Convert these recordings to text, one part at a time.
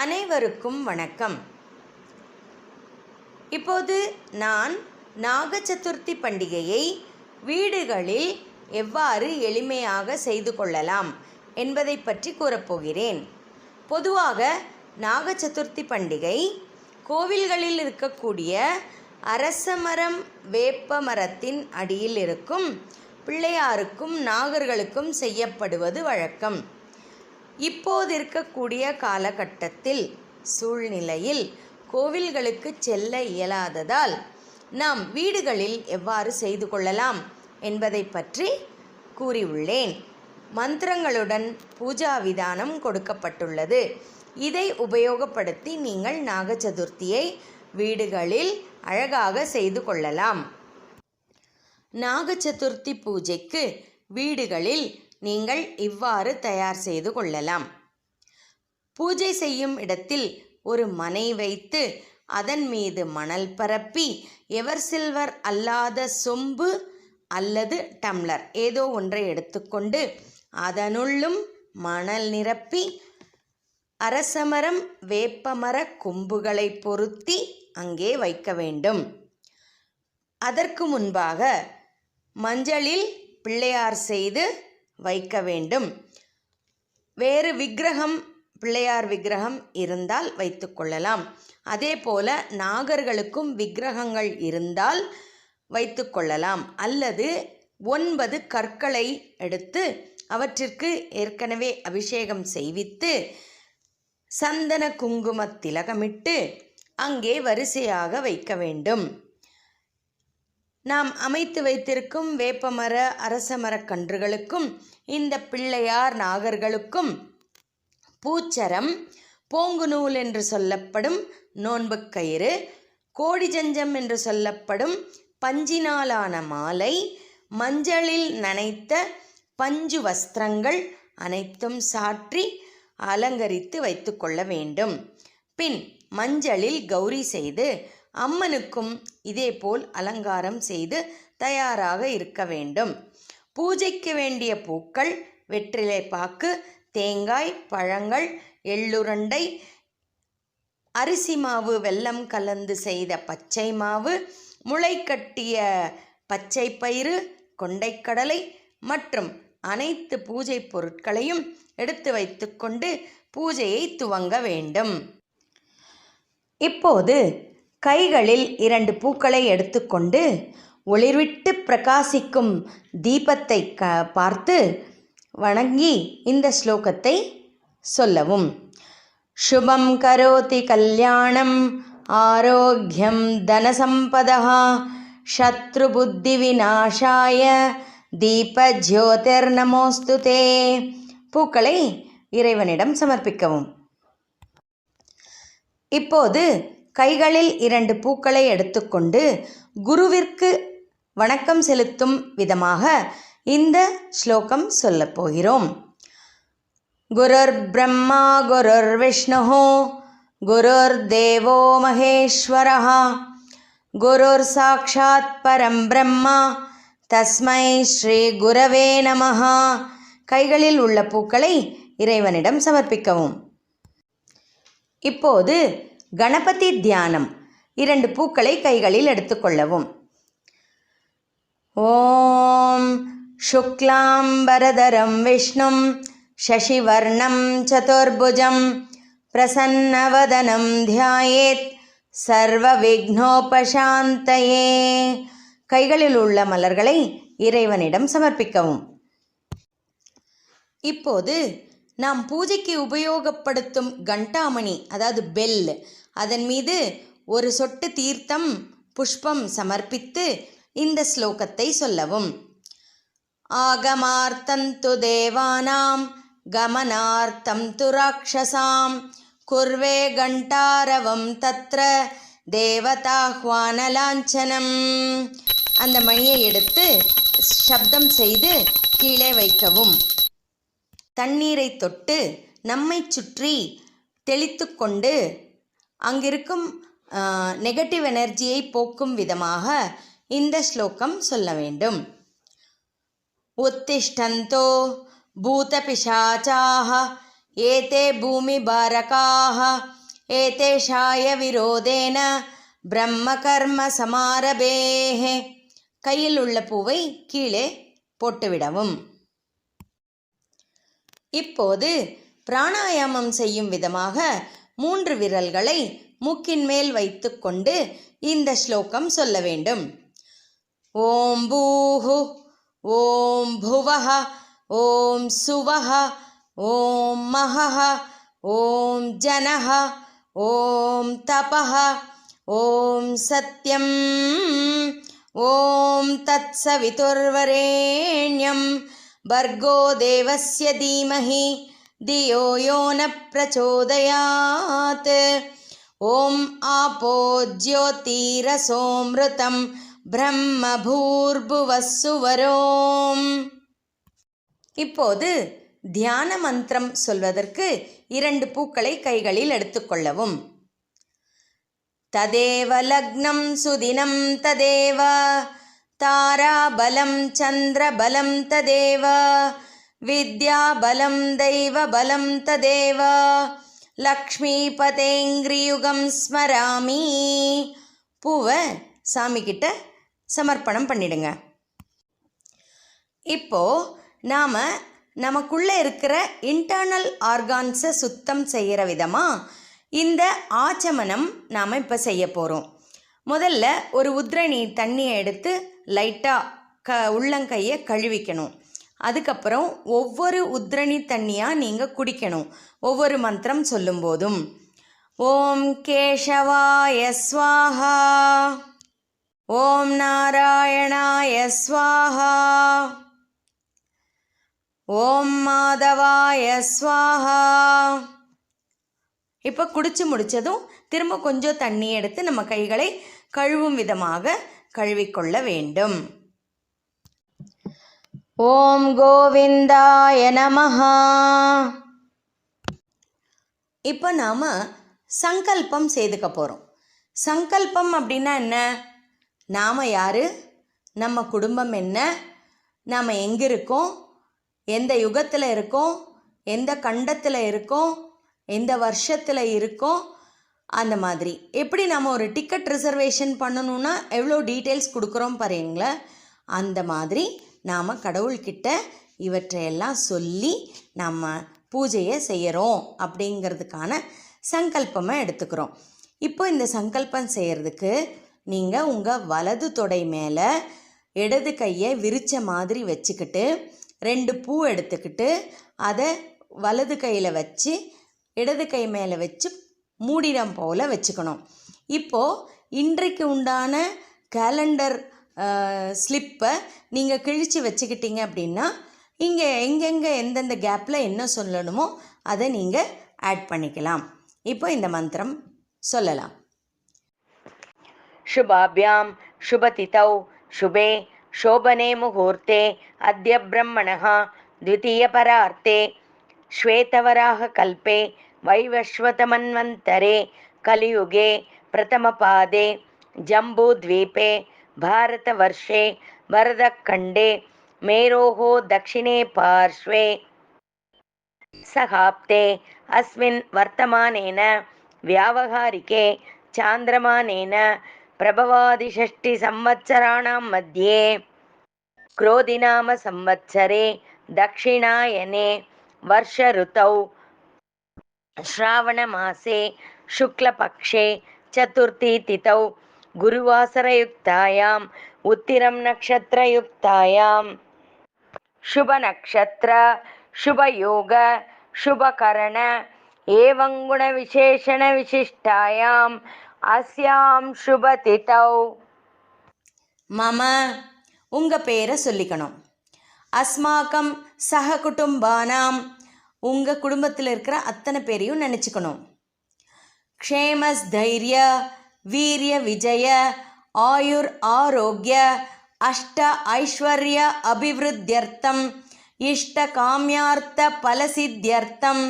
அனைவருக்கும் வணக்கம். இப்போது நான் நாக சதுர்த்தி பண்டிகையை வீடுகளில் எவ்வாறு எளிமையாக செய்து கொள்ளலாம் என்பதை பற்றி கூறப்போகிறேன். பொதுவாக நாக சதுர்த்தி பண்டிகை கோவில்களில் இருக்கக்கூடிய அரசமரம் வேப்ப மரத்தின் அடியில் இருக்கும் பிள்ளையாருக்கும் நாகர்களுக்கும் செய்யப்படுவது வழக்கம். இப்போது இருக்கக்கூடிய காலகட்டத்தில் சூழ்நிலையில் கோவில்களுக்கு செல்ல இயலாததால் நாம் வீடுகளில் எவ்வாறு செய்து கொள்ளலாம் என்பதை பற்றி கூறியுள்ளேன். மந்திரங்களுடன் பூஜா விதானம் கொடுக்கப்பட்டுள்ளது. இதை உபயோகப்படுத்தி நீங்கள் நாக சதுர்த்தியை வீடுகளில் அழகாக செய்து கொள்ளலாம். நாக சதுர்த்தி பூஜைக்கு வீடுகளில் நீங்கள் இவ்வாறு தயார் செய்து கொள்ளலாம். பூஜை செய்யும் இடத்தில் ஒரு மனை வைத்து அதன் மீது மணல் பரப்பி எவர் சில்வர் அல்லாத சொம்பு அல்லது டம்ளர் ஏதோ ஒன்றை எடுத்துக்கொண்டு அதனுள்ளும் மணல் நிரப்பி அரசமரம் வேப்பமர கொம்புகளை பொருத்தி அங்கே வைக்க வேண்டும். அதற்கு முன்பாக மஞ்சளில் பிள்ளையார் செய்து வைக்க வேண்டும். வேறு விக்கிரகம் பிள்ளையார் விக்கிரகம் இருந்தால் வைத்து கொள்ளலாம். அதே போல நாகர்களுக்கும் விக்கிரகங்கள் இருந்தால் வைத்து கொள்ளலாம். அல்லது 9 கற்களை எடுத்து அவற்றிற்கு ஏற்கனவே அபிஷேகம் செய்வித்து சந்தன குங்கும திலகமிட்டு அங்கே வரிசையாக வைக்க வேண்டும். நாம் அமைத்து வைத்திருக்கும் வேப்பமர அரசமரக் கன்றுகளுக்கும் இந்த பிள்ளையார் நாகர்களுக்கும் பூச்சரம், போங்கு நூல் என்று சொல்லப்படும் நோன்பு கயிறு, கோடி ஜஞ்சம் என்று சொல்லப்படும் பஞ்சினாலான மாலை, மஞ்சளில் நனைத்த பஞ்சு வஸ்திரங்கள் அனைத்தும் சாற்றி அலங்கரித்து வைத்து கொள்ள வேண்டும். பின் மஞ்சளில் கௌரி செய்து அம்மனுக்கும் இதேபோல் அலங்காரம் செய்து தயாராக இருக்க வேண்டும். பூஜைக்கு வேண்டிய பூக்கள் வெற்றிலை பாக்கு, தேங்காய், பழங்கள், எள்ளுருண்டை, அரிசி மாவு வெல்லம் கலந்து செய்த பச்சை மாவு, முளைக்கட்டிய பச்சை பயிறு, கொண்டைக்கடலை மற்றும் அனைத்து பூஜை பொருட்களையும் எடுத்து வைத்துக்கொண்டு பூஜையை துவங்க வேண்டும். இப்போது கைகளில் 2 பூக்களை எடுத்துக்கொண்டு ஒளிர்விட்டு பிரகாசிக்கும் தீபத்தை பார்த்து வணங்கி இந்த ஸ்லோகத்தை சொல்லவும். சுபம் கரோதி கல்யாணம் ஆரோக்கியம் தனசம்பதः சத்ரு புத்தி விநாசாய தீப ஜோதிர்நமோஸ்துதே. பூக்களை இறைவனிடம் சமர்ப்பிக்கவும். இப்போது கைகளில் 2 பூக்களை எடுத்துக்கொண்டு குருவிற்கு வணக்கம் செலுத்தும் விதமாக இந்த ஸ்லோகம் சொல்லப் போகிறோம். குருர் பிரம்மா குருர் விஷ்ணு குருர் தேவோ மகேஸ்வரः குருர் சாக்ஷாத் பரம் பிரம்மா தஸ்மை ஸ்ரீ குரவே நமः. கைகளில் உள்ள பூக்களை இறைவனிடம் சமர்ப்பிக்கவும். இப்போது கணபதி தியானம். 2 பூக்களை கைகளில் எடுத்துக்கொள்ளவும். ஓம் சுக்லாம்பரதரம் விஷ்ணும் சசிவர்ணம் சதுர்புஜம் பிரசன்னவதனம் தியாயேத் சர்வ விக்னோபசாந்தயே. கைகளில் உள்ள மலர்களை இறைவனிடம் சமர்ப்பிக்கவும். இப்போது நாம் பூஜைக்கு உபயோகப்படுத்தும் கண்டாமணி, அதாவது பெல், அதன் மீது ஒரு சொட்டு தீர்த்தம் புஷ்பம் சமர்ப்பித்து இந்த ஸ்லோகத்தை சொல்லவும். ஆகமார்த்தம் து தேவானாம் கமனார்த்தம் து ராக்ஷசாம் குர்வே கண்டாரவம் தத்ர தேவதாஹ்வானலாஞ்சனம். அந்த மணியை எடுத்து சப்தம் செய்து கீழே வைக்கவும். தண்ணீரை தொட்டு நம்மை சுற்றி தெளித்து கொண்டு அங்கிருக்கும் நெகட்டிவ் எனர்ஜியை போக்கும் விதமாக இந்த ஸ்லோகம் சொல்ல வேண்டும். உத்திஷ்டந்தோ பூத பிசாச்சாஹ ஏதே பூமி பாரகாஹ ஏதேஷாய விரோதேன பிரம்ம கர்ம சமாரபேஹே. கையில் உள்ள பூவை கீழே போட்டுவிடவும். இப்போது பிராணாயாமம் செய்யும் விதமாக 3 விரல்களை மூக்கின் மேல் வைத்துக்கொண்டு இந்த ஸ்லோகம் சொல்ல வேண்டும். ஓம் பூஹு ஓம் புவஹ ஓம் சுவஹ ஓம் மஹஹ ஓம் ஜனஹ ஓம் தபஹ ஓம் சத்யம் ஓம் தத்சவிதுர்வரேண்யம் பர்கோ தேவஸ்ய தீமஹி தியோ யோ ந பிரச்சோதயாத். ஓம் ஆபோ ஜ்யோதிரசோம்ருதம் பிரம்ம பூர்புவஸ்ஸுவரோம். இப்போது தியான மந்திரம் சொல்வதற்கு 2 பூக்களை கைகளில் எடுத்துக்கொள்ளவும். ததேவ லக்னம் சுதினம் ததேவ தாராபலம் சந்திரபலம் ததேவ வித்யாபலம் தெய்வபலம் ததேவ லக்ஷ்மிபதேங்கிரியுகம் ஸ்மராமி. பூவை சாமிக்கிட்ட சமர்ப்பணம் பண்ணிடுங்க. இப்போது நாம் நமக்குள்ளே இருக்கிற இன்டர்னல் ஆர்கான்ஸை சுத்தம் செய்கிற விதமாக இந்த ஆச்சமனம் நாம் இப்போ செய்ய போகிறோம். முதல்ல ஒரு உத்ரணி தண்ணியை எடுத்து லைட்டாக உள்ளங்கையை கழுவிக்கணும். அதுக்கப்புறம் ஒவ்வொரு உத்ரணி தண்ணியாக நீங்கள் குடிக்கணும் ஒவ்வொரு மந்திரம் சொல்லும்போதும். ஓம் கேசவாய ஸ்வாஹா ஓம் நாராயணாய ஸ்வாஹா ஓம் மாதவாய ஸ்வாஹா. இப்போ குடிச்சு முடித்ததும் திரும்ப கொஞ்சம் தண்ணி எடுத்து நம்ம கைகளை கழுவும் விதமாக கழுவிக்கொள்ள வேண்டும். ஓம் கோவிந்தாய நமஹ. இப்போ நாம் சங்கல்பம் செய்துக்க போகிறோம். சங்கல்பம் அப்படின்னா என்ன? நாம் யார், நம்ம குடும்பம் என்ன, நாம் எங்கே இருக்கோம், எந்த யுகத்தில் இருக்கோம், எந்த கண்டத்தில் இருக்கோம், எந்த வருஷத்தில் இருக்கோம், அந்த மாதிரி. எப்படி நம்ம ஒரு டிக்கெட் ரிசர்வேஷன் பண்ணணுன்னா எவ்வளோ டீட்டெயில்ஸ் கொடுக்குறோம் பாருங்களேன். அந்த மாதிரி நாம் கடவுள்கிட்ட இவற்றையெல்லாம் சொல்லி நம்ம பூஜையை செய்கிறோம் அப்படிங்கிறதுக்கான சங்கல்பமாக எடுத்துக்கிறோம். இப்போ இந்த சங்கல்பம் செய்கிறதுக்கு நீங்கள் உங்கள் வலது தொடை மேலே இடது கையை விரித்த மாதிரி வச்சுக்கிட்டு 2 பூ எடுத்துக்கிட்டு அதை வலது கையில் வச்சு இடது கை மேலே வச்சு மூடிடம் போல் வச்சுக்கணும். இப்போது இன்றைக்கு உண்டான கேலண்டர் ஸ்லிப்பை நீங்கள் கிழித்து வச்சுக்கிட்டீங்க அப்படின்னா இங்கே எங்கெங்கே எந்தெந்த கேப்பில் என்ன சொல்லணுமோ அதை நீங்கள் ஆட் பண்ணிக்கலாம். இப்போ இந்த மந்திரம் சொல்லலாம். शुभाभ्यां शुभतिथौ शुभे शोभने मुहूर्ते अद्य ब्रह्मणः द्वितीयपरार्ते श्वेतवराहकल्पे वैवस्वतमन्वन्तरे कलियुगे प्रथमपादे जम्बूद्वीपे भारतवर्षे वरदखण्डे मेरोः दक्षिणे पार्श्वे सहाप्ते अस्मिन् वर्तमानेन व्यावहारिके चान्द्रमानेन प्रभवादिषष्टि संवत्सराणां मध्ये क्रोधिनाम संवत्सरे दक्षिणायने वर्ष ऋतौ श्रावणमासे शुक्लपक्षे चतुर्थी तिथौ गुरुवासरयुक्तायाम् उत्तिरं नक्षत्रयुक्तायां शुभनक्षत्र शुभयोग शुभकरण एवं गुणविशेषणविशिष्टायाम् अस्यां शुभतिथौ मम உங்கள் பேரை சொல்லிக்கணும். அஸ்மாக்கம் சக குடும்பானாம் உங்கள் குடும்பத்தில் இருக்கிற அத்தனை பேரையும் நினச்சிக்கணும். க்ஷேமஸ் தைரிய வீரிய விஜய ஆயுர் ஆரோக்கிய அஷ்ட ஐஸ்வர்ய அபிவிருத்தியர்த்தம் இஷ்ட காமியார்த்த பலசித்தியர்த்தம்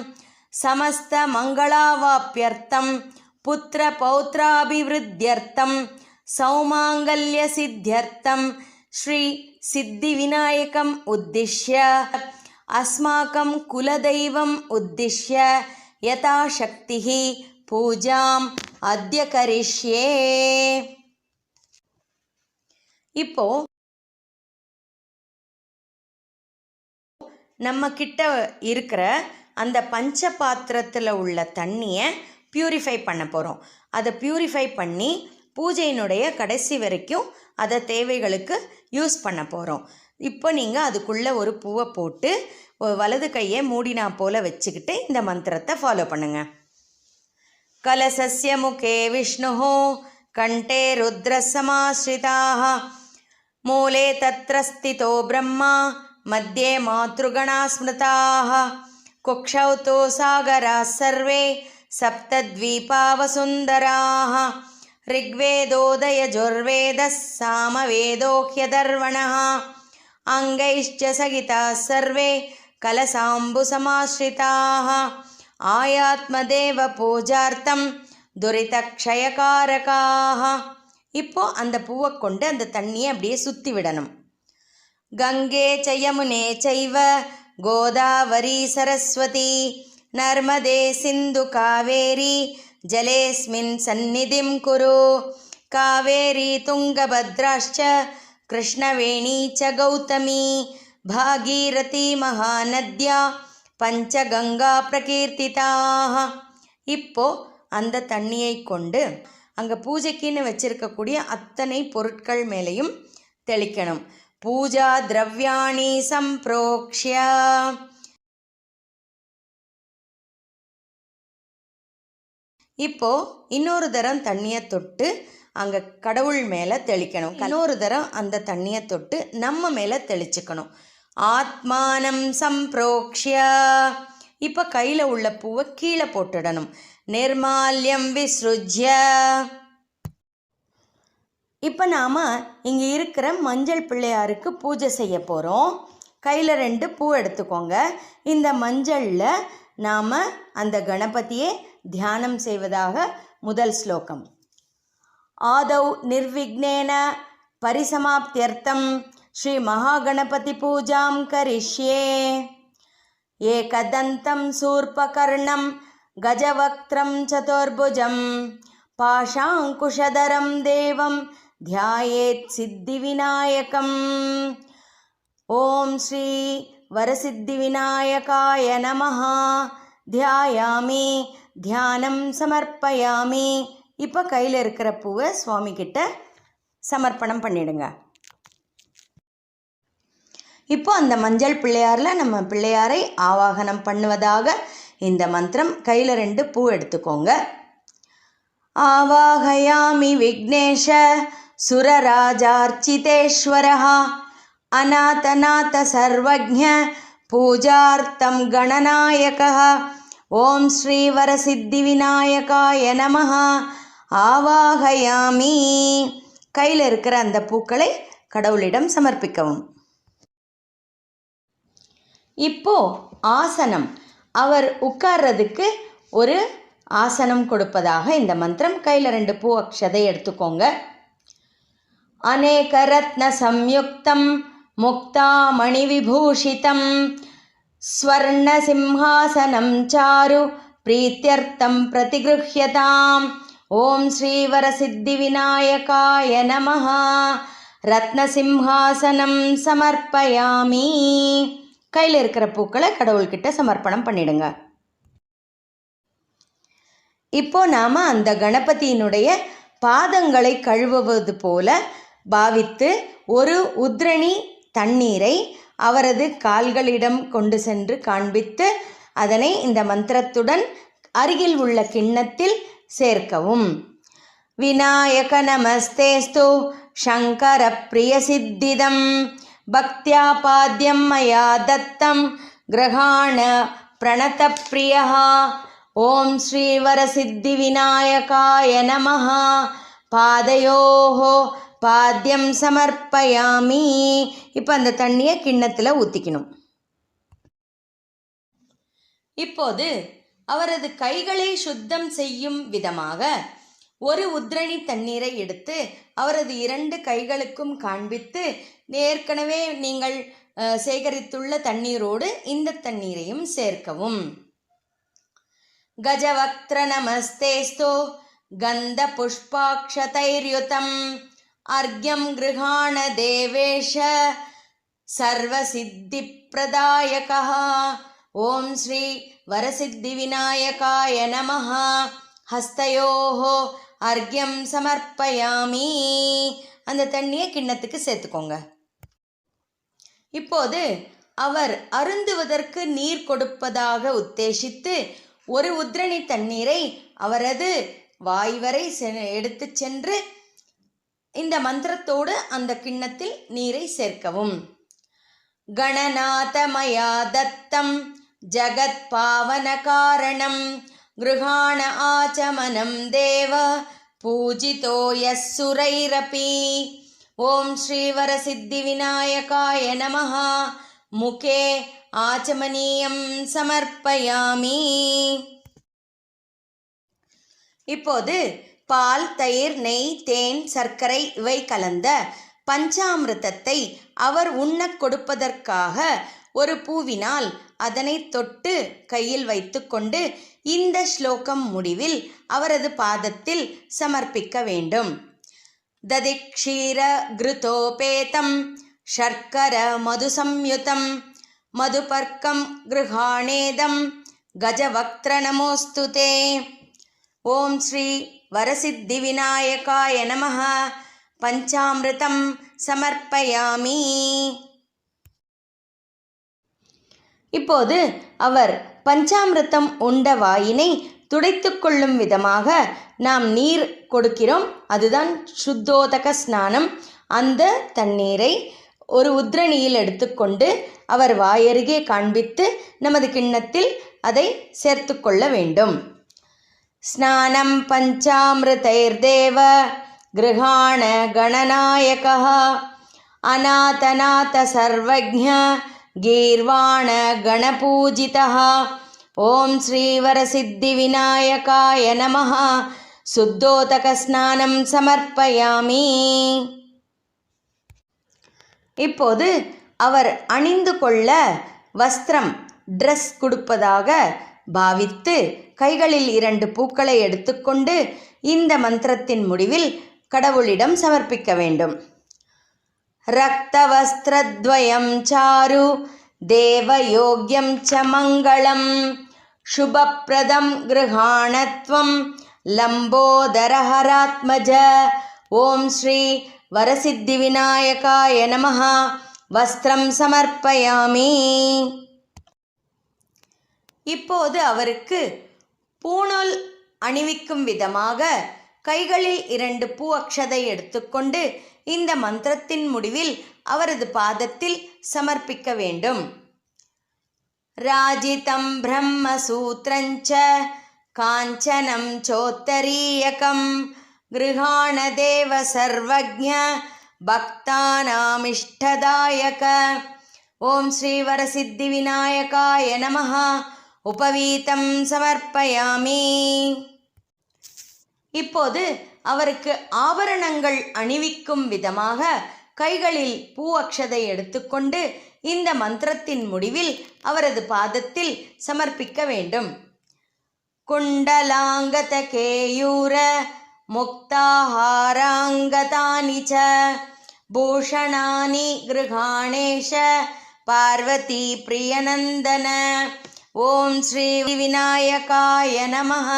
சமஸ்த மங்களாவாப்யர்த்தம் புத்திர பௌத்ராபிவிருத்தியர்த்தம் சௌமாங்கல்ய சித்தியர்த்தம் ஸ்ரீ சித்தி விநாயகம் உத்திஷ்ய அஸ்மாக்கம் குலதெய்வம் உத்திஷ்ய யதா சக்திஹி பூஜாம் அத்ய கரிஷ்யே. இப்போ நம்ம கிட்ட இருக்கிற அந்த பஞ்ச பாத்திரத்தில் உள்ள தண்ணியை பியூரிஃபை பண்ண போகிறோம். அதை பியூரிஃபை பண்ணி பூஜையினுடைய கடைசி வரைக்கும் அதை தேவைகளுக்கு யூஸ் பண்ண போகிறோம். இப்போ நீங்கள் அதுக்குள்ளே ஒரு பூவை போட்டு வலது கையை மூடினா போல் வச்சுக்கிட்டு இந்த மந்திரத்தை ஃபாலோ பண்ணுங்கள். கலசஸ்ய முகே விஷ்ணுஹோ கண்டே ருத்ரசமாஸ்ரிதாः மூலே தத்ர ஸ்திதோ பிரம்மா மத்தியே மாத்ருகணா ஸ்மிருதாः குக்ஷௌ தோ சாகராः சர்வே சப்தத்வீபா வசுந்தராः ऋग्वेदोदयजुर्वेदः सामवेदो ह्यदर्वणः अङ्गैश्च सहिताः सर्वे कलसाम्बुसमाश्रिताः आयात्मदेव पूजार्थं दुरितक्षयकारकाः. இப்போ அந்த பூவை கொண்டு அந்த தண்ணியை அப்படியே சுற்றி விடணும். கங்கே ச யமுனே சைவ கோதாவரி சரஸ்வதி நர்மதே சிந்து காவேரி ஜலேஸ்மின் சந்நிதிம் குரு காவேரி துங்கபத்ராश्च கிருஷ்ணவேணி ச கௌதமி பாகீரதி மகாநத்யா பஞ்சகங்கா பிரகீர்த்திதாக. இப்போ அந்த தண்ணியை கொண்டு அங்கே பூஜைக்குன்னு வச்சிருக்கக்கூடிய அத்தனை பொருட்கள் மேலேயும் தெளிக்கணும். பூஜா திரவியாணி சம்பிரோக்ஷ்ய. இப்போ இன்னொரு தரம் தண்ணியை தொட்டு அங்கே கடவுள் மேலே தெளிக்கணும். இன்னொரு தரம் அந்த தண்ணியை தொட்டு நம்ம மேலே தெளிச்சுக்கணும். ஆத்மானம் சம்பிரோக்ஷ்ய. இப்போ கையில் உள்ள பூவை கீழே போட்டுடணும். நிர்மால்யம் விஸ்ருஜ்ய. இப்போ நாம் இங்கே இருக்கிற மஞ்சள் பிள்ளையாருக்கு பூஜை செய்ய போகிறோம். கையில் 2 பூ எடுத்துக்கோங்க. இந்த மஞ்சளில் நாம் அந்த கணபதியை தியானம் செய்வதாக முதல் ஸ்லோகம். ஆதௌ நிர்விக்னேன பரிசமாப்தியர்த்தம் ஸ்ரீ மகாகணபதி பூஜாம் கரிஷ்யே. ஏகதந்தம் சூர்பகர்ணம் கஜவக்த்ரம் சதுர்புஜம் பாஷாங்குஷதரம் தேவம் ध्यायेत् सिद्धिविनायकम्. ஓம் ஸ்ரீ வரசித்திவிநாயகாய நமஹ. தியாயாமி தியானம் சமர்ப்பயாமி. இப்போ கையில் இருக்கிற பூவை சுவாமி கிட்ட சமர்ப்பணம் பண்ணிடுங்க. இப்போ அந்த மஞ்சள் பிள்ளையாரில் நம்ம பிள்ளையாரை ஆவாகனம் பண்ணுவதாக இந்த மந்திரம். கையில் 2 பூ எடுத்துக்கோங்க. ஆவாகயாமி விக்னேஷ சுரராஜார்ச்சிதேஸ்வரः அநாதநாத சர்வஜ்ஞ பூஜார்த்தம் கணநாயகः. ஓம் ஸ்ரீ வரசித்தி விநாயகாய நமஹ. ஆவாகயாமி. கையில் இருக்கிற அந்த பூக்களை கடவுளிடம் சமர்ப்பிக்கவும். இப்போ ஆசனம், அவர் உட்கார்றதுக்கு ஒரு ஆசனம் கொடுப்பதாக இந்த மந்திரம். கையில் 2 பூ அக்ஷதை எடுத்துக்கோங்க. அநேக ரத்ன சம்யுக்தம் முக்தாமணி விபூஷிதம் ஸ்வர்ண சிம்ஹாசனம் சாரு பிரீத்யர்த்தம் பிரதிகிருஹ்யதாம். ஓம் ஸ்ரீ வரசித்தி விநாயகாய நமஹ. ரத்ன சிம்ஹாசனம் சமர்ப்பயாமி. கையில் இருக்கிற பூக்களை கடவுள்கிட்ட சமர்ப்பணம் பண்ணிடுங்க. இப்போ நாம் அந்த கணபதியினுடைய பாதங்களை கழுவுவது போல பாவித்து ஒரு உத்ரணி தண்ணீரை அவரது கால்களிடம் கொண்டு சென்று காண்பித்து அதனை இந்த மந்திரத்துடன் அருகில் உள்ள கிண்ணத்தில் சேர்க்கவும். விநாயக நமஸ்தேஸ்து சங்கர பிரிய சித்திதம் பக்தியா பாத்யம் மயா தத்தம் கிரகாண பிரணத பிரியா. ஓம் ஸ்ரீ வரசித்தி விநாயகாய நமஹ. பாதயோஹோ பாத்யம் சமர்ப்பயாமி. இப்போ அந்த தண்ணியை கிண்ணத்தில் ஊற்றிக்கணும். இப்போது அவரது கைகளை சுத்தம் செய்யும் விதமாக ஒரு உத்ரணி தண்ணீரை எடுத்து அவரது 2 கைகளுக்கும் காண்பித்து, ஏற்கனவே நீங்கள் சேகரித்துள்ள தண்ணீரோடு இந்த தண்ணீரையும் சேர்க்கவும். கஜவக்த்ர நமஸ்தேஸ்தோ கந்த புஷ்பாக்ஷதைர்யுதம் அர்க்யம் கிருஹாண தேவேஷ சர்வசித்தி பிரதாயகா. ஓம் ஸ்ரீ வரசித்தி விநாயகாய நமஹ. ஹஸ்தயோஹோ அர்க்யம் சமர்ப்பயாமி. அந்த தண்ணியை கிண்ணத்துக்கு சேர்த்துக்கோங்க. இப்போது அவர் அருந்துவதற்கு நீர் கொடுப்பதாக உத்தேசித்து ஒரு உத்ரணி தண்ணீரை அவரது வாய் வரை எடுத்து சென்று இந்த மந்திரத்தோடு அந்த கிண்ணத்தில் நீரை சேர்க்கவும். கணநாதமயா தத்தம் ஜகத் பாவன காரணம் கிருஹாண ஆச்சமனம் தேவ பூஜிதோ யஸ்ஸுரைரபி. ஓம் ஸ்ரீ வரசித்தி விநாயகாய நமஹ. முகே ஆச்சமனீயம் சமர்ப்பயாமி. இப்போது பால், தயிர், நெய், தேன், சர்க்கரை இவை கலந்த பஞ்சாமிர்தத்தை அவர் உண்ணக் கொடுப்பதற்காக ஒரு பூவினால் அதனை தொட்டு கையில் வைத்துக்கொண்டு இந்த ஸ்லோகம் முடிவில் அவரது பாதத்தில் சமர்ப்பிக்க வேண்டும். ததிக்ஷீர கிருதோபேதம் சர்க்கர மது சம்யுதம் மதுபர்க்கம் கிருஹாணேதம் கஜவக்த்ர நமோஸ்துதே. ஓம் ஸ்ரீ வரசித்தி விநாயகாய நமஹ. பஞ்சாமிர்தம் சமர்ப்பயாமி. இப்போது அவர் பஞ்சாமிர்தம் உண்ட வாயினை துடைத்து கொள்ளும் விதமாக நாம் நீர் கொடுக்கிறோம். அதுதான் சுத்தோதக ஸ்நானம். அந்த தண்ணீரை ஒரு உத்ரணியில் எடுத்துக்கொண்டு அவர் வாயருகே காண்பித்து நமது கிண்ணத்தில் அதை சேர்த்து கொள்ள வேண்டும். ஸ்நானம் பஞ்சாமிருதைர்தேவ கிருஹாண கணநாயகः அநாதநாத சர்வஜ்ஞ கீர்வாண கணபூஜிதः. ஓம் ஸ்ரீ வரசித்தி விநாயகாய நமஹ. சுத்தோதக ஸ்நானம் சமர்ப்பயாமி. இப்போது அவர் அணிந்து கொள்ள வஸ்திரம், ட்ரெஸ் கொடுப்பதாக பாவித்து கைகளில் 2 பூக்களை எடுத்துக்கொண்டு இந்த மந்திரத்தின் முடிவில் கடவுளிடம் சமர்ப்பிக்க வேண்டும். ரக்த வஸ்திரத்வயம் சாரு தேவயோக்யம் ச மங்களம் சுபப்ரதம் கிருஹாணத்வம் லம்போதரஹராத்மஜ. ஓம் ஸ்ரீ வரசித்தி விநாயகாய நமஹ. வஸ்திரம் சமர்ப்பயாமி. இப்போது அவருக்கு பூணூல் அணிவிக்கும் விதமாக கைகளில் 2 பூ அக்ஷதை எடுத்துக்கொண்டு இந்த மந்திரத்தின் முடிவில் அவரது பாதத்தில் சமர்ப்பிக்க வேண்டும். ராஜிதம் பிரம்மசூத்ரஞ்ச காஞ்சனம் சோத்தரீயகம் கிருஹாண தேவ சர்வஜ்ஞ பக்தானாமிஷ்டதாயக. ஓம் ஸ்ரீ வரசித்தி விநாயகாய நமஹ. உபவீதம் சமர்ப்பயாமி. இப்போது அவருக்கு ஆபரணங்கள் அணிவிக்கும் விதமாக கைகளில் பூ அக்ஷதை எடுத்துக்கொண்டு இந்த மந்திரத்தின் முடிவில் அவரது பாதத்தில் சமர்ப்பிக்க வேண்டும். குண்டலாங்கத கேயூர முக்தாஹாராங்கதானி ச பூஷணானி கிருஹாணேஷ பார்வதி பிரியநந்தன. ஓம் ஸ்ரீ விநாயகாய நமஹ.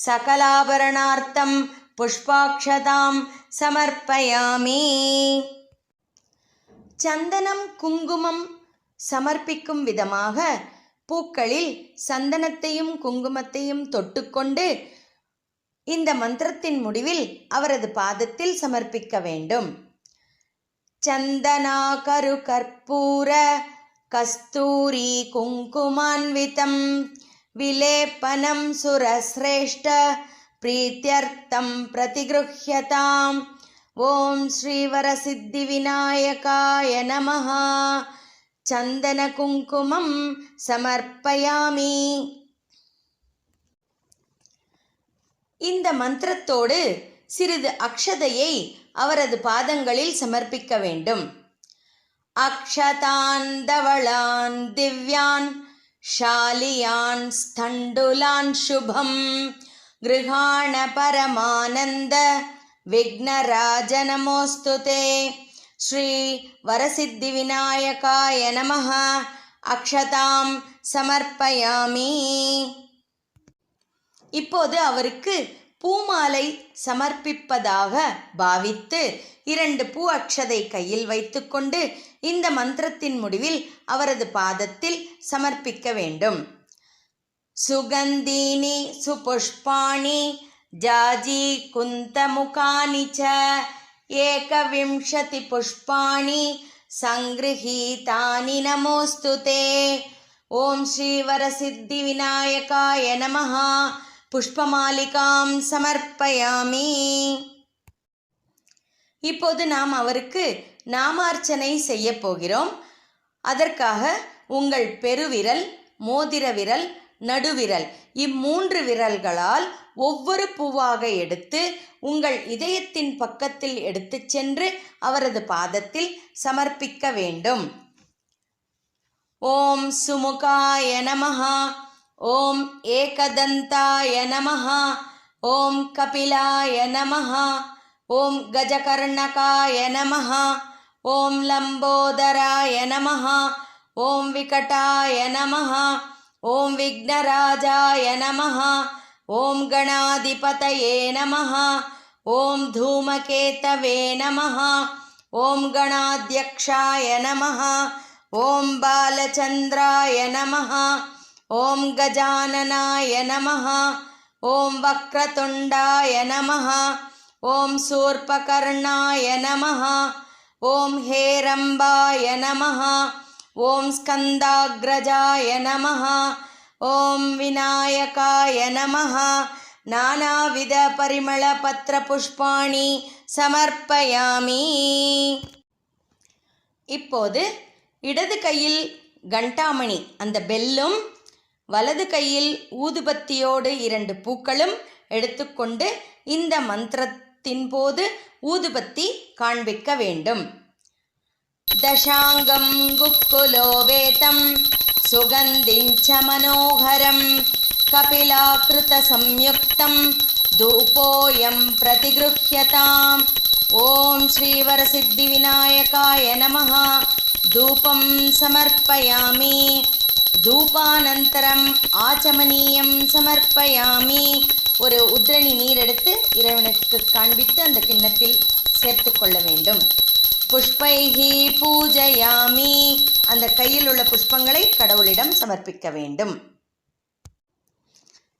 சகலாபரணார்த்தம் புஷ்பாக்ஷதாம் சமர்ப்பயாமி. சந்தனம், குங்குமம் சமர்ப்பிக்கும் விதமாக பூக்களில் சந்தனத்தையும் குங்குமத்தையும் தொட்டுக்கொண்டு இந்த மந்திரத்தின் முடிவில் அவரது பாதத்தில் சமர்ப்பிக்க வேண்டும். சந்தனாகரு கற்பூர கஸ்தூரி குங்குமான்விதம் விலேபனம் சுரஸ்ரேஷ்ட பிரீத்யர்த்தம் பிரதிகிருஹ்யதாம். ஓம் ஸ்ரீ வரசித்தி விநாயகாய நமஹ. சந்தன குங்குமம் சமர்ப்பயாமி. இந்த மந்திரத்தோடு சிறிது அக்ஷதையை அவரது பாதங்களில் சமர்ப்பிக்க வேண்டும். அக்ஷதான் தவளான் திவ்யான் ஷாலியான் ஸ்தண்டுலான் சுபம் கிருஹாண பரமானந்த விக்னராஜ நமோஸ்துதே. ஸ்ரீ வரசித்தி விநாயகாய நமஹ. அக்ஷதாம் சமர்ப்பயாமி. இப்போது அவருக்கு பூமாலை சமர்ப்பிப்பதாக பாவித்து 2 பூ அக்ஷதை கையில் வைத்துக்கொண்டு இந்த மந்திரத்தின் முடிவில் அவரது பாதத்தில் சமர்ப்பிக்க வேண்டும். சுகந்தீனி சுபுஷ்பாணி ஜாஜி குந்தமுகானி ச ஏகவிம்சதி புஷ்பாணி சங்கிருஹீதானி நமோஸ்துதே. ஓம் ஸ்ரீ வரசித்தி விநாயகாய நமஹ. புஷ்பமாலிகாம் சமர்ப்பயாமி. இப்போது நாம் அவருக்கு நாமார்ச்சனை செய்ய போகிறோம். அதற்காக உங்கள் பெருவிரல், மோதிர விரல், நடுவிரல் இம்மூன்று விரல்களால் ஒவ்வொரு பூவாக எடுத்து உங்கள் இதயத்தின் பக்கத்தில் எடுத்துச் சென்று அவரது பாதத்தில் சமர்ப்பிக்க வேண்டும். ஓம் சுமுகாய நமஹ. ஓம் ஏகதந்தாய நமஹ. ஓம் கபிலாய நமஹ. ஓம் கஜகர்ணகாய நமஹ. ஓம் லம்போதராய நமஹ. ஓம் விகடாய நமஹ. ஓம் விக்னராஜாய நமஹ. ஓம் கணாதிபதயே நமஹ. ஓம் தூமகேதவே நமஹ. ஓம் கணாத்யக்ஷாய நமஹ. ஓம் பாலச்சந்திராய நமஹ. ஓம் கஜானனாய நமஹ. ஓம் வக்ரதுண்டாய நமஹ. ஓம் சூர்பகர்ணாய நமஹ. ஓம் ஹேரம்பாய நமஹ. ஓம் ஸ்கந்தாக்ரஜாய நமஹ. ஓம் விநாயகாய நமஹ. நானாவித பரிமள பத்ர புஷ்பாணி சமர்ப்பயாமி. இப்போது இடது கையில் கண்டாமணி அந்த பெல்லும் வலது கையில் ஊதுபத்தியோடு 2 பூக்களும் எடுத்துக்கொண்டு இந்த மந்திரத்தின் போது ஊதுபத்தி காண்பிக்க வேண்டும். தசாங்கம் குக்குலோவேதம் சுகந்திஞ்ச மனோகரம் கபிலாக்ருத சம்யுக்தம் தூபோயம் பிரதிகிருஹ்யதாம். ஓம் ஸ்ரீ வரசித்தி விநாயகாய நமஹ. தூபம் சமர்ப்பயாமி. தூபானந்தரம் ஆச்சமனீயம் சமர்ப்பயாமி. ஒரு உத்ரணி நீர் எடுத்து இறைவனுக்கு காண்பித்து அந்த கிண்ணத்தில் சேர்த்து கொள்ள வேண்டும். புஷ்பைஹி பூஜயாமி. அந்த கையில் உள்ள புஷ்பங்களை கடவுளிடம் சமர்ப்பிக்க வேண்டும்.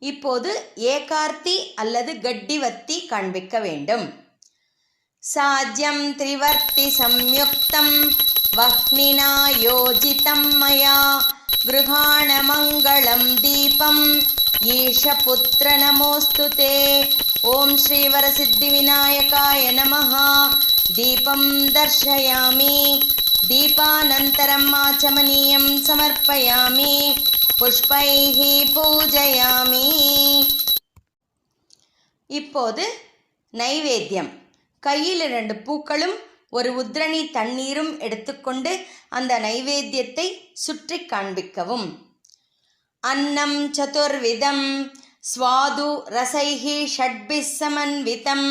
இப்போது ஏகார்த்தி அல்லது கட்டிவத்தி காண்பிக்க வேண்டும். சாஜ்யம் திரிவர்த்தி சம்யுக்தம் வஹ்னினா யோஜிதம் மயா கிருஹாண மங்களம் தீபம் ஈஷபுத்ர நமோஸ்துதே. ஓம் ஸ்ரீ வரசித்தி விநாயகாய நமஹ. தீபம் தர்ஷயாமி. தீபானந்தரம் ஆச்சமனீயம் சமர்ப்பயாமி. புஷ்பைஹி பூஜயாமி. இப்போது நைவேத்தியம். கையில் 2 பூக்களும் ஒரு உத்ரணி தண்ணீரும் எடுத்துக்கொண்டு அந்த நைவேத்தியத்தை சுற்றி காண்பிக்கவும். அன்னம் சதுர்விதம் ஸ்வாது ரசைஹி ஷட்பிஸ் சமன்விதம்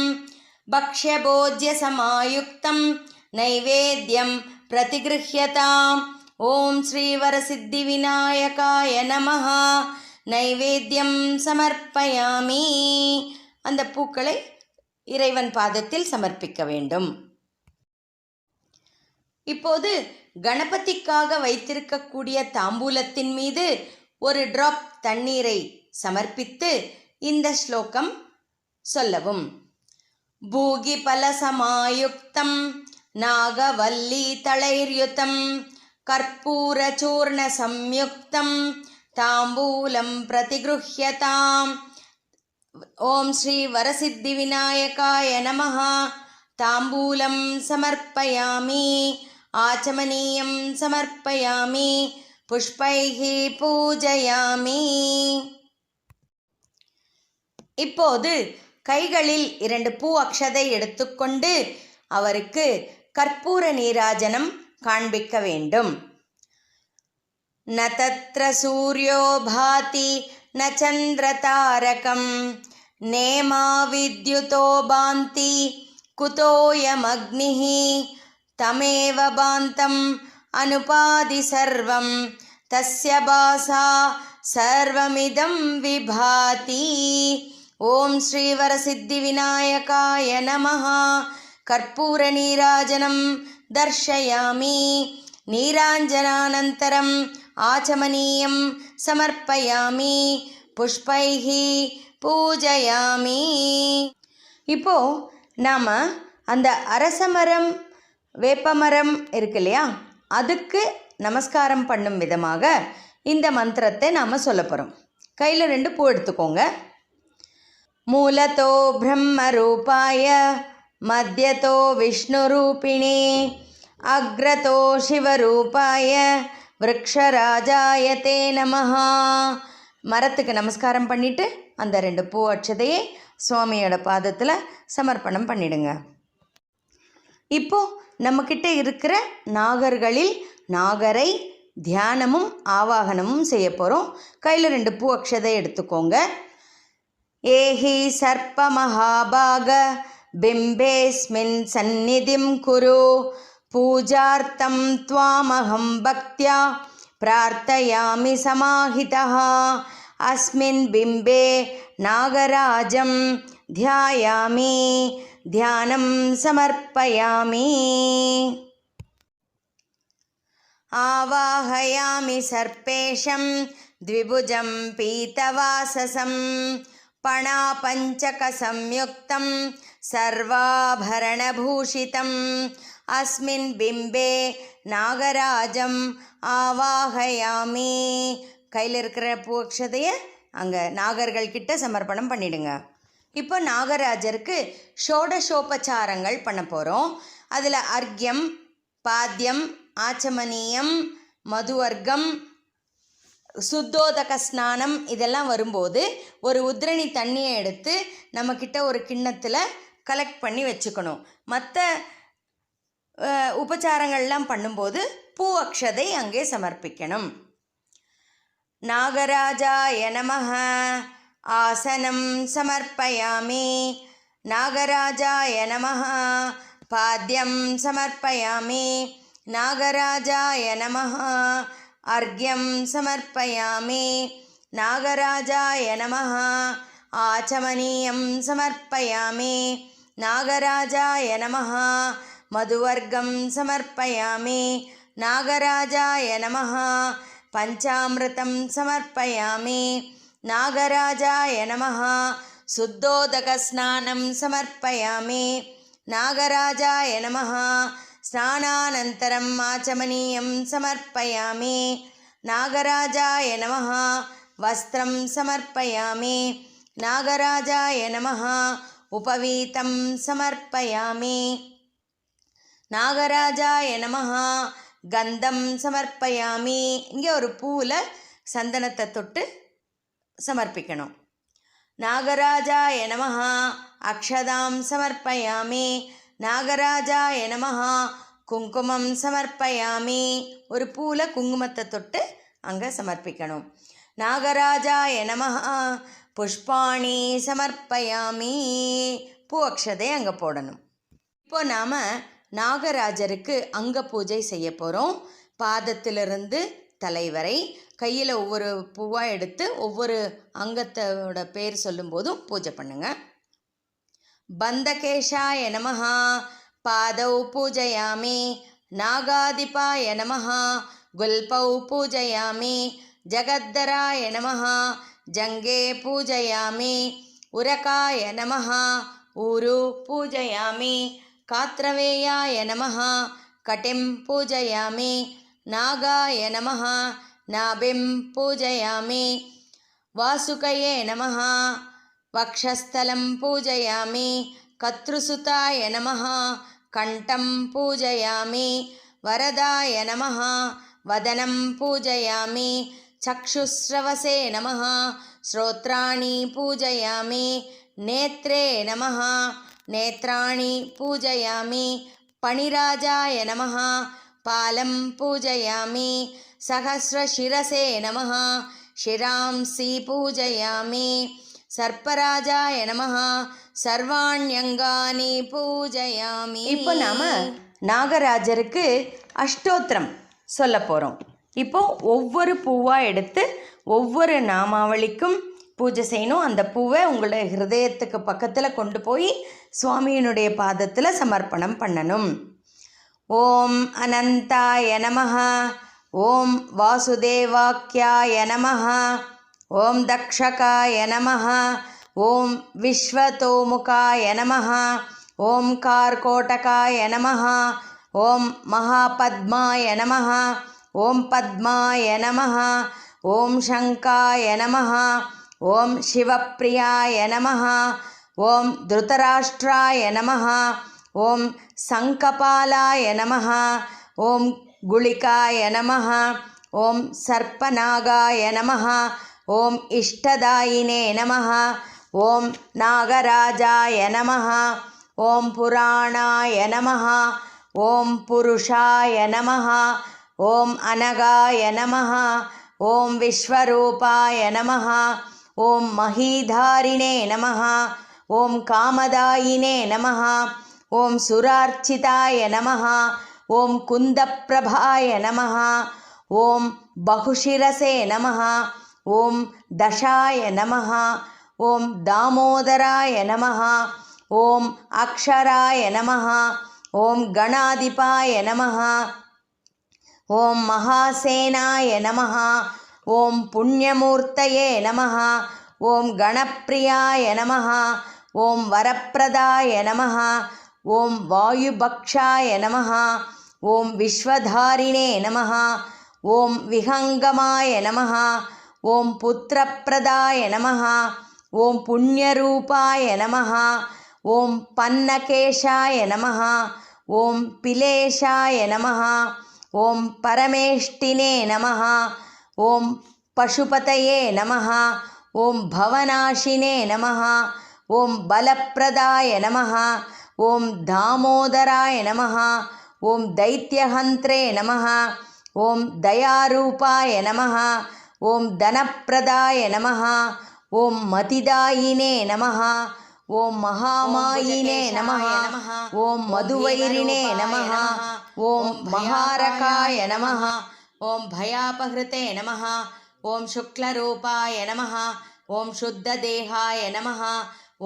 பக்ஷ்யபோஜ்ய சமாயுக்தம் நைவேத்யம் பிரதிகிருஹ்யதாம். ஓம் ஸ்ரீ வரசித்தி விநாயகாய நமஹ. நைவேத்யம் சமர்ப்பயாமி. அந்த பூக்களை இறைவன் பாதத்தில் சமர்ப்பிக்க வேண்டும். இப்போது கணபதிக்காக வைத்திருக்கக்கூடிய தாம்பூலத்தின் மீது ஒரு டிராப் தண்ணீரை சமர்ப்பித்து இந்த ஸ்லோகம் சொல்லவும். பூகி பலசமாயுக்தம் நாகவல்லி தளைர்யுதம் கற்பூர சூர்ண சம்யுக்தம் தாம்பூலம் பிரதிகிருஹ்யதாம். ஓம் ஸ்ரீ வரசித்தி விநாயகாய நமஹ. தாம்பூலம் சமர்ப்பயாமி. ஆச்சமனீயம் சமர்ப்பயாமி. புஷ்பைஹி பூஜயாமி. இப்போது கைகளில் 2 பூ அக்ஷதை எடுத்துக்கொண்டு அவருக்கு கற்பூர நீராஜனம் காண்பிக்க வேண்டும். ந தத்ர சூர்யோ பாதி ந சந்திர தாரகம் நேமா வித்யுதோ பாந்தி குதோயம் அக்னிஹி தமேவ பாந்தம் அனுபாதி சர்வம் தஸ்ய பாசா சர்வமிதம் விபாதி. ஓம் ஸ்ரீவரசித்தி விநாயகாய நமஹ. கற்பூர நீராஜனம் தர்ஷயாமி. நீராஞ்சனானந்தரம் ஆச்சமனீயம் சமர்ப்பயாமி. புஷ்பைஹி பூஜயாமி. இப்போ நாம் அந்த அரசமரம் வேப்பமரம் இருக்கு இல்லையா, அதுக்கு நமஸ்காரம் பண்ணும் விதமாக இந்த மந்திரத்தை நாம் சொல்ல போகிறோம். கையில் 2 பூ எடுத்துக்கோங்க. மூலதோ பிரம்ம ரூபாய மத்யதோ விஷ்ணு ரூபிணே அக்ரதோ சிவரூபாய விருக்ஷராஜாய தே நமஹ. மரத்துக்கு நமஸ்காரம் பண்ணிவிட்டு அந்த 2 பூ அட்சதையை சுவாமியோட பாதத்தில் சமர்ப்பணம் பண்ணிடுங்க. இப்போது நம்மக்கிட்ட இருக்கிற நாகர்களில் நாகரை தியானமும் ஆவாகனமும் செய்ய போகிறோம். கையில் 2 பூ அக்ஷதை எடுத்துக்கோங்க. ஏஹி சர்ப்ப மகாபாக பிம்பேஸ்மின் சந்நிதிம் குரு பூஜார்த்தம் த்வாமஹம் பக்த்யா பிரார்த்தயாமி சமாஹிதः. அஸ்மின் பிம்பே நாகராஜம் தியாயாமி தியானம் சமர்ப்பயாமி. ஆவாஹயாமி சர்ப்பேஷம் த்விபுஜம் பீதவாசசம் பணாபஞ்சக சம்யுக்தம் சர்வாபரணபூஷிதம். அஸ்மின் பிம்பே நாகராஜம் ஆவாஹயாமி. கையில் இருக்கிற பூக்ஷதையை அங்கே நாகர்கள் கிட்ட சமர்ப்பணம் பண்ணிடுங்க. இப்போ நாகராஜருக்கு ஷோடசோபச்சாரங்கள் பண்ண போகிறோம். அதில் அர்க்யம், பாத்தியம், ஆச்சமனியம், மதுவர்க்கம், சுத்தோதக ஸ்நானம் இதெல்லாம் வரும்போது ஒரு உத்ரணி தண்ணியை எடுத்து நம்மக்கிட்ட ஒரு கிண்ணத்தில் கலெக்ட் பண்ணி வச்சுக்கணும். மற்ற உபச்சாரங்கள்லாம் பண்ணும்போது பூ அக்ஷதை அங்கே சமர்ப்பிக்கணும். நாகராஜாய நமஹ. ஆசனம் சமர்ப்பயாமி. நாகராஜாய நமஹ. பாத்யம் சமர்ப்பயாமி. நாகராஜாய நமஹ. அர்க்யம் சமர்ப்பயாமி. நாகராஜாய நமஹ. ஆச்சமனீயம் சமர்ப்பயாமி. நாகராஜாய நமஹ. மதுவர்க்கம் சமர்ப்பயாமி. நாகராஜாய நமஹ. பஞ்சாமிருதம் சமர்ப்பயாமி. நாகராஜாய நமஹ. சுத்தோதக ஸ்நானம் சமர்ப்பயாமி. நாகராஜாய நமஹ. ஸ்நானானந்தரம் ஆச்சமனீயம் சமர்ப்பயாமி. நாகராஜாய நமஹ. வஸ்திரம் சமர்ப்பயாமி. நாகராஜாய நமஹ. உபவீதம் சமர்ப்பயாமி. நாகராஜாய நமஹ. கந்தம் சமர்ப்பயாமி. இங்கே ஒரு பூவில் சந்தனத்தை தொட்டு சமர்ப்பிக்கணும். நாகராஜாய நமஹ. அக்ஷதாம் சமர்ப்பயாமி. நாகராஜாய நமஹ. குங்குமம் சமர்ப்பயாமி. ஒரு பூவில் குங்குமத்தை தொட்டு அங்கே சமர்ப்பிக்கணும். நாகராஜாய நமஹ. புஷ்பாணி சமர்ப்பயாமி. பூ அக்ஷதை அங்கே போடணும். இப்போ நாம் நாகராஜருக்கு அங்க பூஜை செய்ய போகிறோம். பாதத்திலிருந்து தலைவரை கையில் ஒவ்வொரு பூவாக எடுத்து ஒவ்வொரு அங்கத்தோட பேர் சொல்லும்போதும் பூஜை பண்ணுங்க. பந்தகேஷாய நமஹ. பாதௌ பூஜயாமி. நாகாதிபாய நமஹ. குல்பௌ பூஜயாமி. ஜகத்தராய நமஹ. ஜங்கே பூஜயாமி. உரகாய நமஹ. ஊரு பூஜயாமி. காத்ரவேயாய நமஹ. கட்டிம் பூஜயாமி. நாகாய நமஹ. நாபிம் பூஜயாமி. வாசுகயே நமஹ. வக்ஷஸ்தலம் பூஜயாமி. கத்ருசுதாய நமஹ. கண்டம் பூஜயாமி. வரதாய நமஹ. வதனம் பூஜயாமி. சக்ஷுஸ்ரவசே நமஹ. ஸ்ரோத்ராணி பூஜயாமி. नेत्रे नमः नेत्राणि पूजयामि पणिराजाय नमः पालं पूजयामि सहस्रशिरसे नमः शिरांसि पूजयामि सर्पराजाय நமஹ சர்வாண்யங்கானி பூஜயாமி. இப்போ நாம நாகராஜருக்கு அஷ்டோத்திரம் சொல்ல போகிறோம். இப்போ ஒவ்வொரு பூவாக எடுத்து ஒவ்வொரு நாமாவளிக்கும் பூஜை செய்யணும். அந்த பூவை உங்களுடைய ஹிருதயத்துக்கு பக்கத்தில் கொண்டு போய் சுவாமியினுடைய பாதத்தில் சமர்ப்பணம் பண்ணணும். ஓம் அனந்தாய நமஹ ஓம் வாசுதேவாக்கியாய நமஹ ஓம் தக்ஷகாய நமஹ ஓம் விஸ்வதோமுகாய நமஹ ஓம் கார்கோடகாய நமஹ ஓம் மகாபத்மாய நமஹ ஓம் பத்மாய நமஹ ஓம் சங்காய நமஹ ஓம் சிவப்பிரியாய நமஹ ஓம் திருதராஷ்டிராய நமஹ ஓம் சங்கபாலாய நமஹ ஓம் குளிகாய நமஹ ஓம் சர்ப்பநாகாய நமஹ ஓம் இஷ்டதாயினே நமஹ ஓம் நாகராஜாய நமஹ ஓம் புராணாய நமஹ ஓம் புருஷாய நமஹ ஓம் அனகாய நமஹ ஓம் விஸ்வரூபாய நமஹ ஓம் மஹீதாரிணே நமஹ ஓம் காமதாயினே நமஹ ஓம் சுரார்ச்சிதாய நமஹ ஓம் குந்தப்பிரபாய நமஹ ஓம் பகுஷிரசே நமஹ ஓம் தசாய நமஹ ஓம் தாமோதராய நமஹ ஓம் அக்ஷராய நமஹ ஓம் கணாதிபாய நமஹ ஓம் மகாசேனாய நமஹ ஓம் புண்ணியமூர்த்தயே நமஹ ஓம் கணப்பிரியாய நமஹ ஓம் வரப்பிரதாய நமஹ ஓம் வாயுபக்ஷாய நமஹ ஓம் விஸ்வதாரிணே நமஹ ஓம் விஹங்கமாய நமஹ ஓம் புத்திரப்பிரதாய நமஹ ஓம் புண்ணியரூபாய நமஹ ஓம் பன்னகேஷாய நமஹ ஓம் பிலேஷாய நமஹ ஓம் பரமேஷ்டினே நமஹ ஓம் பசுபதயே நமஹ ஓம் பவநாசினே நமஹ ஓம் பலப்பிரதாய நமஹ ஓம் தாமோதராய நமஹ ஓம் தைத்யஹந்த்ரே நமஹ ஓம் தயாரூபாய நமஹ ஓம் தனப்பிரதாய நமஹ ஓம் மதிதாயினே நமஹ ஓம் மகாமாயினே நமஹ ஓம் மதுவைரிணே நமஹ ஓம் மகாரகாய நமஹ ஓம் பயாபஹ்ருதே நமஹ ஓம் சுக்லரூபாய நமஹ ஓம் சுத்ததேகாய நமஹ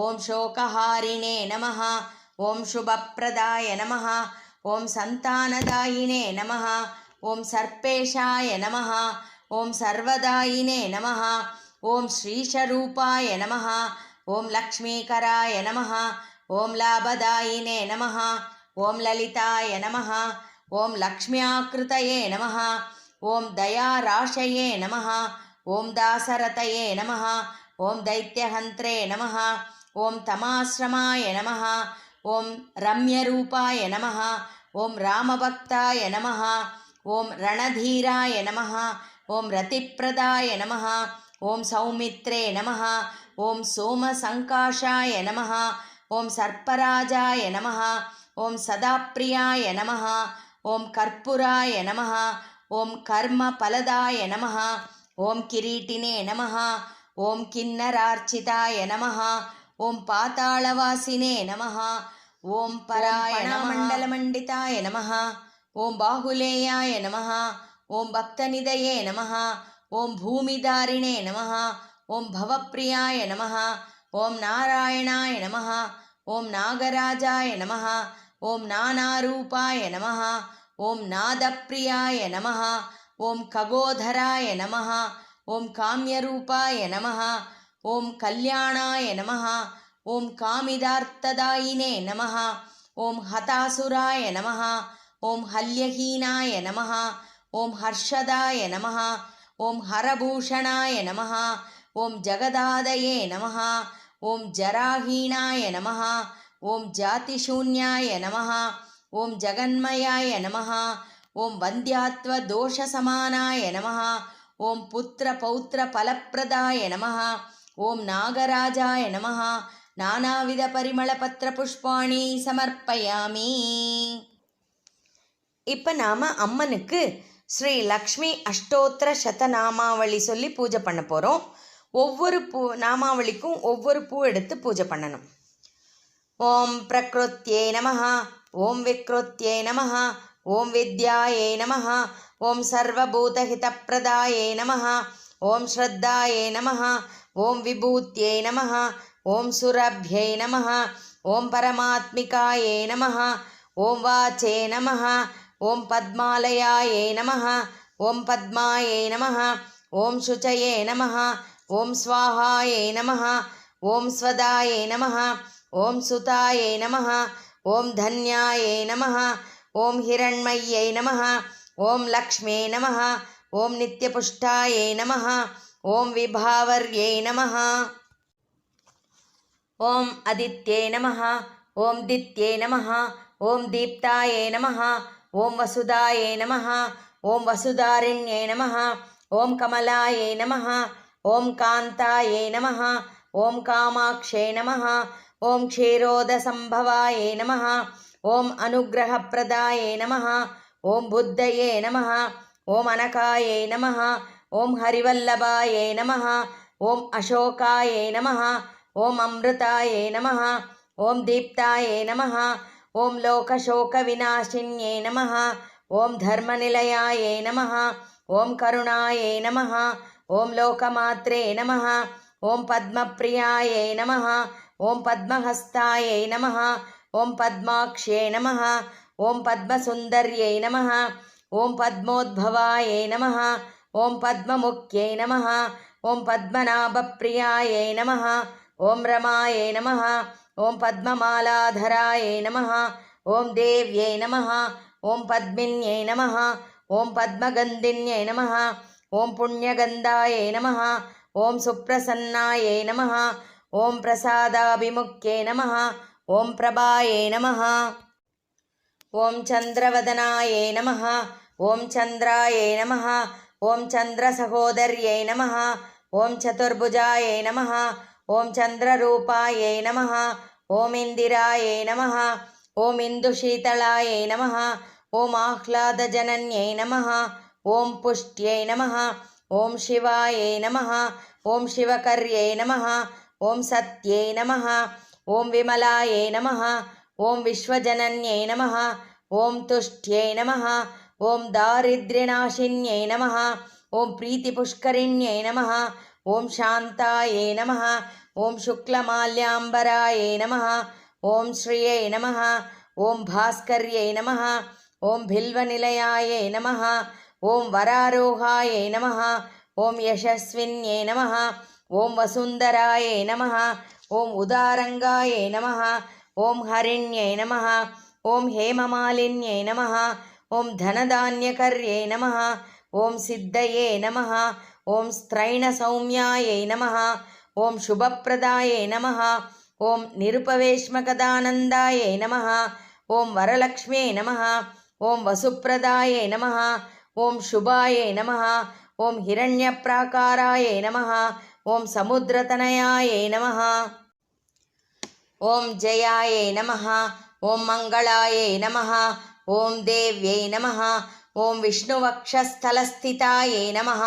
ஓம் சோகஹாரிணே நமஹ ஓம் சுபப்பிரதாய நமஹ ஓம் சந்தானதாயினே நமஹ ஓம் சர்ப்பேஷாய நமஹ ஓம் சர்வதாயினே நமஹ ஓம் ஸ்ரீஷரூபாய நமஹ ஓம் லக்ஷ்மீகராய நமஹ ஓம் லாபதாயினே நமஹ ஓம் லலிதாய நமஹ ஓம் லக்ஷ்மியாக்ருதயே நமஹ ஓம் தயாராஷயே நமஹ ஓம் தாசரதயே நமஹ ஓம் தைத்யஹந்த்ரே நமஹ ஓம் தமாஸ்ரமாய நமஹ ஓம் ரம்யரூபாய நமஹ ஓம் ராமபக்தாய நமஹ ஓம் ரணதீராய நமஹ ஓம் ரதிப்பிரதாய நமஹ ஓம் சௌமித்ரே நமஹ ஓம் சோமசங்காஷாய நமஹ ஓம் சர்ப்பராஜாய நமஹ ஓம் சதாப்பிரியாய நமஹ ஓம் கற்பூராய நமஹ ஓம் கர்மபலதாய நமஹ ஓம் கிரீட்டினே நமஹ ஓம் கின்னரார்ச்சிதாய நமஹ ஓம் பாதாளவாசினே நமஹ ஓம் பராய மண்டலமண்டிதாய நமஹ ஓம் பாகுலேயாய நமஹ ஓம் பக்தநிதயே நமஹ ஓம் பூமிதாரிணே நமஹ ஓம் பவப்பிரியாய நமஹ ஓம் நாராயணாய நமஹ ஓம் நாகராஜாய நமஹ ஓம் நானாரூபாய நமஹ ஓம் நாதப்பிரியாய நமஹ ஓம் ககோதராய நமஹ ஓம் காமியரூபாய நமஹ ஓம் கல்யாணாய நமஹ ஓம் காமிதார்த்ததாயினே நமஹ ஓம் ஹதாசுராய நமஹ ஓம் ஹல்யஹீனாய நமஹ ஓம் ஹர்ஷதாய நமஹ ஓம் ஹரபூஷணாய நமஹ ஓம் ஜகதாதயே நமஹ ஓம் ஜராஹீனாய நமஹ ஓம் ஜாதிசூன்யாய நமஹ ஓம் ஜகன்மயாய நமஹ ஓம் வந்தியாத்வ தோஷசமானாய நமஹ ஓம் புத்திர பௌத்திர பலப்பிரதாய நமஹ ஓம் நாகராஜாய நமஹ நானாவித பரிமள பத்திர புஷ்பாணி சமர்ப்பயாமி. இப்போ நாம் அம்மனுக்கு ஸ்ரீ லக்ஷ்மி அஷ்டோத்திர சதநாமாவளி சொல்லி பூஜை பண்ண போகிறோம். ஒவ்வொரு நாமாவளிக்கும் ஒவ்வொரு பூ எடுத்து பூஜை பண்ணணும். ஓம் பிரக்ருத்யே நமஹ, ஓம் விக்ருத்யே நமஹ, ஓம் வித்யாயே நமஹ, ஓம் சர்வபூதஹிதப்பிரதாயே நமஹ, ஓம் ஸ்ரத்தாயே நமஹ, ஓம் விபூத்யே நமஹ, ஓம் சுரப்யை நமஹ, ஓம் பரமாத்மிகாயே நமஹ, ஓம் வாச்சே நமஹ, ஓம் பத்மாலயாயே நமஹ, ஓம் பத்மாயே நமஹ, ஓம் சுச்சயே நமஹ, ஓம் ஸ்வாஹாயே நமஹ, ஓம் ஸ்வதாயே நமஹ, ஓம் சுதாயே நமஹ, ஓம் தன்யாயே நமஹ, ஓம் ஹிரண்மய்யை நமஹ, ஓம் லக்ஷ்மே நமஹ, ஓம் நித்யபுஷ்டாயை நமஹ, ஓம் விபாவர்யை நமஹ, ஓம் அதித்யே நமஹ, ஓம் தித்யே நமஹ, ஓம் தீப்தாயே நமஹ, ஓம் வசுதாயே நமஹ, ஓம் வசுதாரிண்யே நமஹ, ஓம் கமலாயே நமஹ, ஓம் காந்தாயே நமஹ, ஓம் காமாக்ஷே நமஹ, ஓம் க்ஷீரோதசம்பவாயே நமஹ, ஓம் அனுகிரகப்பிரதாயே நமஹ, ஓம் புத்தயே நமஹ, ஓம் அனகாயே நமஹ, ஓம் ஹரிவல்லபாயே நமஹ, ஓம் அசோகாயே நமஹ, ஓம் அமிர்தாயே நமஹ, ஓம் தீப்தாயே நமஹ, ஓம் லோகசோகவிநாசின்யே நமஹ, ஓம் தர்மநிலையாயே நமஹ, ஓம் கருணாயே நமஹ, ஓம் லோகமாத்ரே நமஹ, ஓம் பத்மப்ரியாயே நமஹ, ஓம் பத்மஹஸ்தாயை நமஹ, ஓம் பத்மாக்ஷே நமஹ, ஓம் பத்மசுந்தர்யை நமஹ, ஓம் பத்மோத்பவாயை நமஹ, ஓம் பத்மமுக்யை நமஹ, ஓம் பத்மநாபப்பிரியாயை நமஹ, ஓம் ரமாயை நமஹ, ஓம் பத்மமாலாதராயை நமஹ, ஓம் தேவ்யை நமஹ, ஓம் பத்மின்யை நமஹ, ஓம் பத்மகந்தின்யை நமஹ, ஓம் புண்ணியகந்தாயை நமஹ, ஓம் சுப்ரசன்னாயை நமஹ, ஓம் பிரசாதாபிமுக்யை நமஹ, ஓம் பிரபாயை நமஹ, ஓம் சந்திரவதனாயை நமஹ, ஓம் சந்திராயை நமஹ, ஓம் சந்திரசகோதர்யை நமஹ, ஓம் சதுர்புஜாயை நமஹ, ஓம் சந்திரரூபாயை நமஹ, ஓம் இந்திராயை நமஹ, ஓம் இந்துஷீதளாயை நமஹ, ஓம் ஆஹ்லாதஜனன்யை நமஹ, ஓம் புஷ்ட்யை நமஹ, ஓம் சிவாயை நமஹ, ஓம் சிவகர்யை நமஹ, ஓம் சத்யை நமஹ, ஓம் விமலாயை நமஹ, ஓம் விஸ்வஜனன்யை நமஹ, ஓம் துஷ்ட்யை நமஹ, ஓம் தாரித்ர்யநாசின்யை நமஹ, ஓம் பிரீத்திபுஷ்கரிண்யை நமஹ, ஓம் சாந்தாயை நமஹ, ஓம் சுக்லமால்யாம்பராயை நமஹ, ஓம் ஸ்ரீயை நமஹ, ஓம் பாஸ்கர்யை நமஹ, ஓம் பில்வநிலையாயை நமஹ, ஓம் வராரோகாயை நமஹ, ஓம் யசஸ்வின்யை நமஹ, ஓம் வசுந்தராயை நமஹ, ஓம் உதாரங்காயை நமஹ, ஓம் ஹரிண்யை நமஹ, ஓம் ஹேமமாலின்யை நமஹ, ஓம் தனதான்யகர்யை நமஹ, ஓம் சித்தயே நமஹ, ஓம் ஸ்திரைணசௌமியாயை நமஹ, ஓம் சுபப்பிரதாயை நமஹ, ஓம் நிருபவேஷ்மகதானந்தாயை நமஹ, ஓம் வரலக்ஷ்மியை நமஹ, ஓம் வசுப்பிரதாயை நமஹ, ஓம் சுபாயை நமஹ, ஓம் ஹிரண்யப்ராகாராயை நமஹ, ஓம் சமுத்திரதனயாயை நமஹ, ஓம் ஜெயாயை நமஹ, ஓம் மங்களாயை நமஹ, ஓம் தேவ்யை நமஹ, ஓம் விஷ்ணுவக்ஷஸ்தலஸ்திதாயை நமஹ,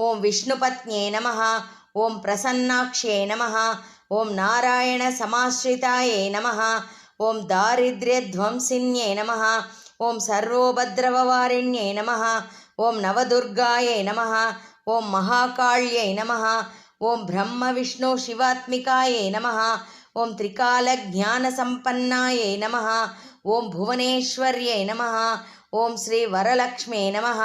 ஓம் விஷ்ணுபத்னியை நமஹ, ஓம் பிரசன்னாக்ஷே நமஹ, ஓம் நாராயண சமாஸ்ரிதாயை நமஹ, ஓம் தாரித்ர்யத்வம்சின்யை நமஹ, ஓம் சர்வோபத்ரவவாரிண்யை நமஹ, ஓம் நவதுர்காயை நமஹ, ஓம் மகாகாள்யை நமஹ, ஓம் பிரம்ம விஷ்ணு சிவாத்மிகாயை நமஹ, ஓம் திரிகாலஜானசம்பன்னாயை நமஹ, ஓம் புவனேஸ்வர்யை நமஹ, ஓம் ஸ்ரீ வரலக்ஷ்மே நமஹ.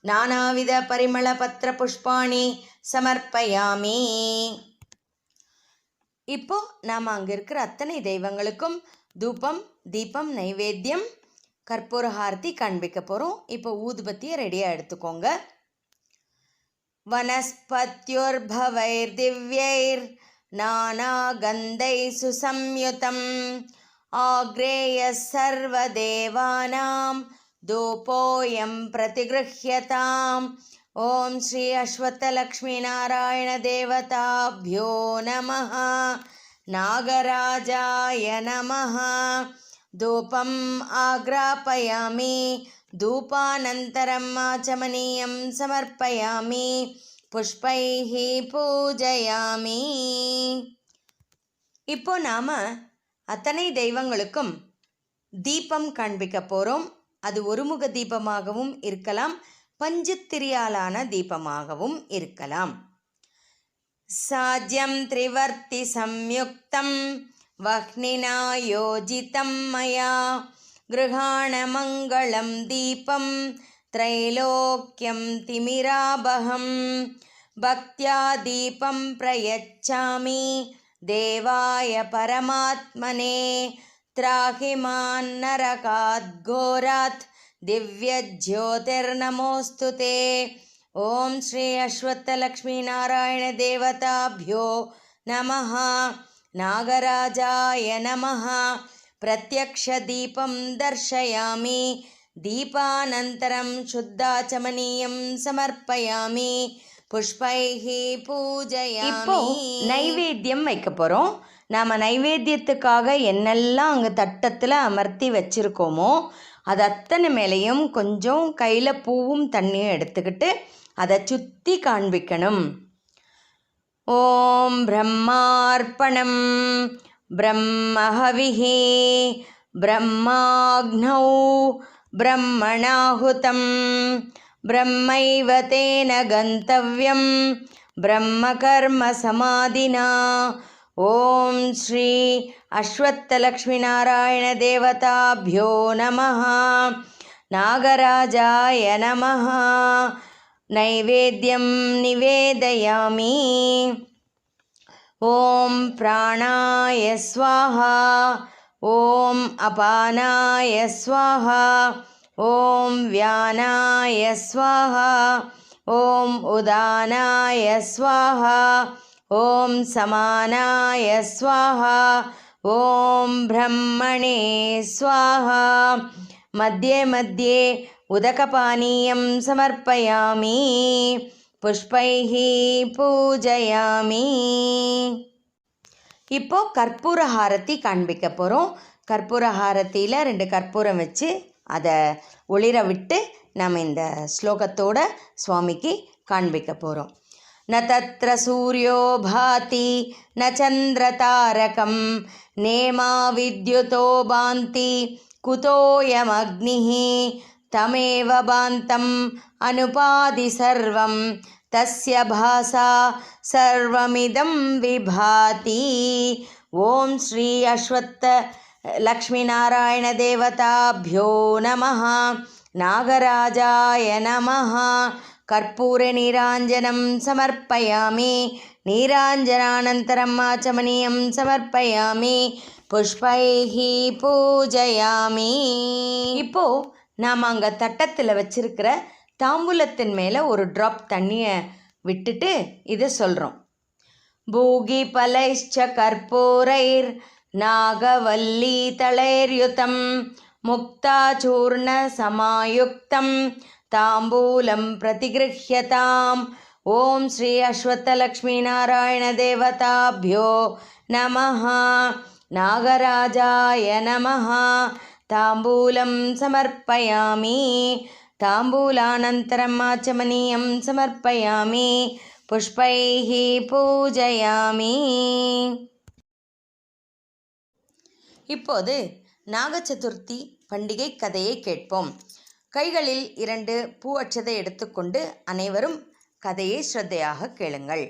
நானாவித பரிமள பத்திர புஷ்பாணி சமர்ப்பயாமி. இப்போ நாம் அங்கே இருக்கிற அத்தனை தெய்வங்களுக்கும் தூபம் தீபம் நைவேத்தியம் கற்பூரஹாரதி காண்பிக்க போகிறோம். இப்போ ஊதுபத்தியை ரெடியாக எடுத்துக்கோங்க. वनस्पत्युर्भवैर्दिव्यैर् नानागन्धैः सुसंयुतम् आग्रेयः सर्वदेवानां धूपोऽयं प्रतिगृह्यताम्. ॐ श्री अश्वत्थलक्ष्मीनारायणदेवताभ्यो नमः. नागराजाय नमः। धूपम् आग्रापयामि, धूपानन्तरम् आचमनीयं समर्पयामि, पुष्पैः पूजयामि. இப்போ நாம் அத்தனை தெய்வங்களுக்கும் தீபம் காண்பிக்க போகிறோம். அது ஒருமுக தீபமாகவும் இருக்கலாம், பஞ்சுத்திரியாலான தீபமாகவும் இருக்கலாம். சாஜ்யம் திரிவர்த்தி சம்யுக்தம் வஹ்னினா யோஜிதம் மயா கிருஹாண மங்களம் தீபம் த்ரைலோக்யம் திமிராபகம் பக்த்யா தீபம் பிரயச்சாமி தேவாய பரமாத்மனே த்ராஹி மான் நரகாத் கோராத் திவ்ய ஜோதிர்நமோஸ்து தே. ஓம் ஸ்ரீ அஸ்வத்தலக்ஷ்மி நாராயண தேவதாபியோ நமः. நாகராஜாய நமः. பிரத்யக்ஷ தீபம் தர்ஷயாமி, தீபானந்தரம் சுத்தாச்சமனீயம் சமர்ப்பயாமி, புஷ்பைஹி பூஜயாமி. இப்போ நைவேத்தியம் வைக்க போகிறோம். நாம் நைவேத்தியத்துக்காக என்னெல்லாம் அங்கே தட்டத்தில் அமர்த்தி வச்சுருக்கோமோ அது அத்தனை மேலேயும் கொஞ்சம் கையில் பூவும் தண்ணியும் எடுத்துக்கிட்டு அதை சுற்றி காண்பிக்கணும். ஓம் பிரம்மார்ப்பணம் பிரம்மஹவிஹி பிரம்மாக்னௌ பிரம்மணாஹுதம் பிரம்மைவ தேன கந்தவ்யம் பிரம்மகர்ம சமாதினா. ஓம் ஸ்ரீ அஸ்வத்தலக்ஷ்மி நாராயண தேவதாபியோ நமः. நாகராஜாய நமः. நைவேத்யம் நிவேதயாமி. ஓம் பிராணாய ஸ்வாஹா, ஓம் அபானாய ஸ்வாஹா, ஓம் வியானாய ஸ்வாஹா, ஓம் உதானாய ஸ்வாஹா, ஓம் சமானாய ஸ்வாஹா, ஓம் பிரம்மணே ஸ்வாஹா. மத்தியே மத்தியே உதகபானீயம் சமர்ப்பயாமி, புஷ்பைஹி பூஜயாமி. இப்போ கற்பூர ஹாரத்தி காண்பிக்க போகிறோம். கற்பூர ஹாரத்தியில் 2 கற்பூரம் வச்சு அதை ஒளிர விட்டு நம்ம இந்த ஸ்லோகத்தோட சுவாமிக்கு காண்பிக்க போகிறோம். ந தத்ர சூர்யோ பாதி ந சந்திர தாரகம் நேமா வித்யுதோ பாந்தி குதோயம் அக்னிஹ தமேவ பாந்தம் அனுபாதி சர்வம் தஸ்ய பாசா சர்வமிதம் விபாதி. ஓம் ஸ்ரீ அஸ்வத்த லக்ஷ்மி நாராயண தேவதாபியோ நமः. நாகராஜாய நமः. கற்பூர நீராஞ்சனம் சமர்ப்பயாமி, நீராஞ்சனானந்தரம் ஆச்சமனியம் சமர்ப்பயாமி, புஷ்பைஹி பூஜயாமி. இப்போ நாம் அங்கே தட்டத்தில் வச்சிருக்கிற தாம்பூலத்தின் மேலே ஒரு ட்ராப் தண்ணியை விட்டுட்டு இதை சொல்கிறோம். பூகி பலைஷ்ச கற்பூரைர் நாகவல்லி தளைர்யுதம் முக்தாச்சூர்ண சமாயுக்தம் தாம்பூலம் பிரதிகிருஹ்யதாம். ஓம் ஸ்ரீ அஸ்வத்தலக்ஷ்மி நாராயண தேவதாபியோ நமः. நாகராஜாய நமः. தாம்பூலம் சமர்ப்பயாமி, தாம்பூலானந்தரம் ஆச்சமனியம் சமர்ப்பயாமி, புஷ்பைஹி பூஜயாமி. இப்போது நாகச்சதுர்த்தி பண்டிகை கதையை கேட்போம். கைகளில் 2 பூ அட்சதை எடுத்துக்கொண்டு அனைவரும் கதையை ஸ்ரத்தையாக கேளுங்கள்.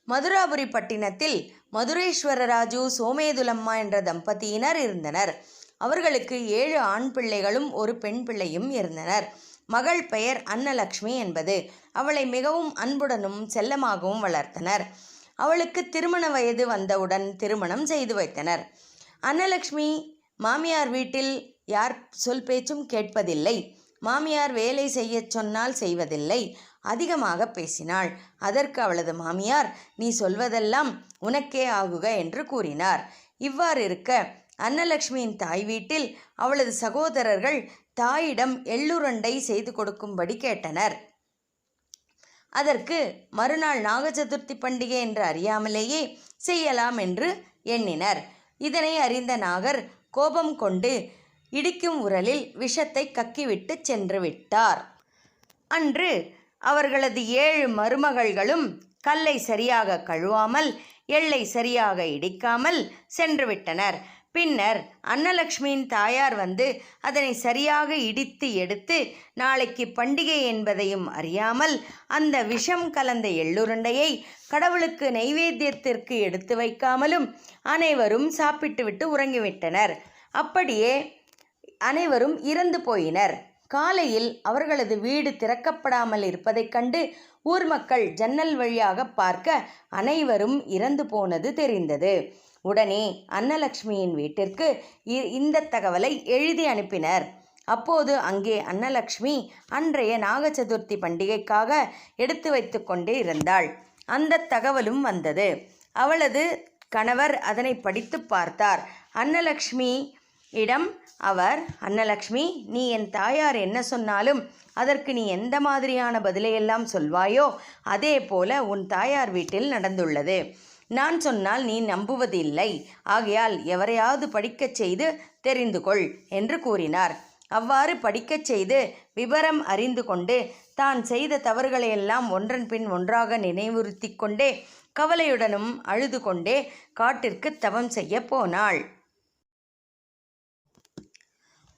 மதுராபுரி பட்டினத்தில் மதுரேஸ்வரராஜு சோமேதுலம்மா என்ற தம்பதியினர் இருந்தனர். அவர்களுக்கு 7 ஆண் பிள்ளைகளும் 1 பெண் பிள்ளையும் இருந்தனர். மகள் பெயர் அன்னலக்ஷ்மி என்பது. அவளை மிகவும் அன்புடனும் செல்லமாகவும் வளர்த்தனர். அவளுக்கு திருமண வயது வந்தவுடன் திருமணம் செய்து வைத்தனர். அன்னலக்ஷ்மி மாமியார் வீட்டில் யார் சொல் பேச்சும் கேட்பதில்லை. மாமியார் வேலை செய்ய சொன்னால் செய்வதில்லை. அதிகமாக பேசினாள். அதற்கு அவளது மாமியார், நீ சொல்வதெல்லாம் உனக்கே ஆகுக என்று கூறினார். இவ்வாறு இருக்க அன்னலக்ஷ்மியின் தாய் வீட்டில் அவளது சகோதரர்கள் தாயிடம் எள்ளுருண்டை செய்து கொடுக்கும்படி கேட்டனர். அதற்கு மறுநாள் நாகச்சதுர்த்தி பண்டிகை என்று அறியாமலேயே செய்யலாம் என்று எண்ணினர். இதனை அறிந்த நாகர் கோபம் கொண்டு இடிக்கும் உரலில் விஷத்தை கக்கிவிட்டு சென்று விட்டார். அன்று அவர்களது 7 மருமகள்களும் கல்லை சரியாக கழுவாமல் எள்ளை சரியாக இடிக்காமல் சென்று விட்டனர். பின்னர் அன்னலக்ஷ்மியின் தாயார் வந்து அதனை சரியாக இடித்து எடுத்து நாளைக்கு பண்டிகை என்பதையும் அறியாமல் அந்த விஷம் கலந்த எள்ளுருண்டையை கடவுளுக்கு நைவேத்தியத்திற்கு எடுத்து வைக்காமலும் அனைவரும் சாப்பிட்டுவிட்டு உறங்கிவிட்டனர். அப்படியே அனைவரும் இறந்து போயினர். காலையில் அவர்களது வீடு திறக்கப்படாமல் இருப்பதைக் கண்டு ஊர் மக்கள் ஜன்னல் வழியாக பார்க்க அனைவரும் இறந்து போனது தெரிந்தது. உடனே அன்னலக்ஷ்மியின் வீட்டிற்கு இந்த தகவலை எழுதி அனுப்பினர். அப்போது அங்கே அன்னலக்ஷ்மி அன்றைய நாக சதுர்த்தி பண்டிகைக்காக எடுத்து வைத்து கொண்டே இருந்தாள். அந்த தகவலும் வந்தது. அவளது கணவர் அதனை படித்து பார்த்தார். அன்னலக்ஷ்மியிடம் அவர், அன்னலக்ஷ்மி, நீ என் தாயார் என்ன சொன்னாலும் அதற்கு நீ எந்த மாதிரியான பதிலையெல்லாம் சொல்வாயோ அதே போல உன் தாயார் வீட்டில் நடந்துள்ளது. நான் சொன்னால் நீ நம்புவதில்லை. ஆகையால் எவரையாவது படிக்கச் செய்து தெரிந்து கொள் என்று கூறினார். அவ்வாறு படிக்கச் செய்து விபரம் அறிந்து கொண்டு தான் செய்த தவறுகளையெல்லாம் ஒன்றன் பின் ஒன்றாக நினைவுறுத்தி கொண்டே கவலையுடனும் அழுது கொண்டே காட்டிற்கு தவம் செய்ய போனாள்.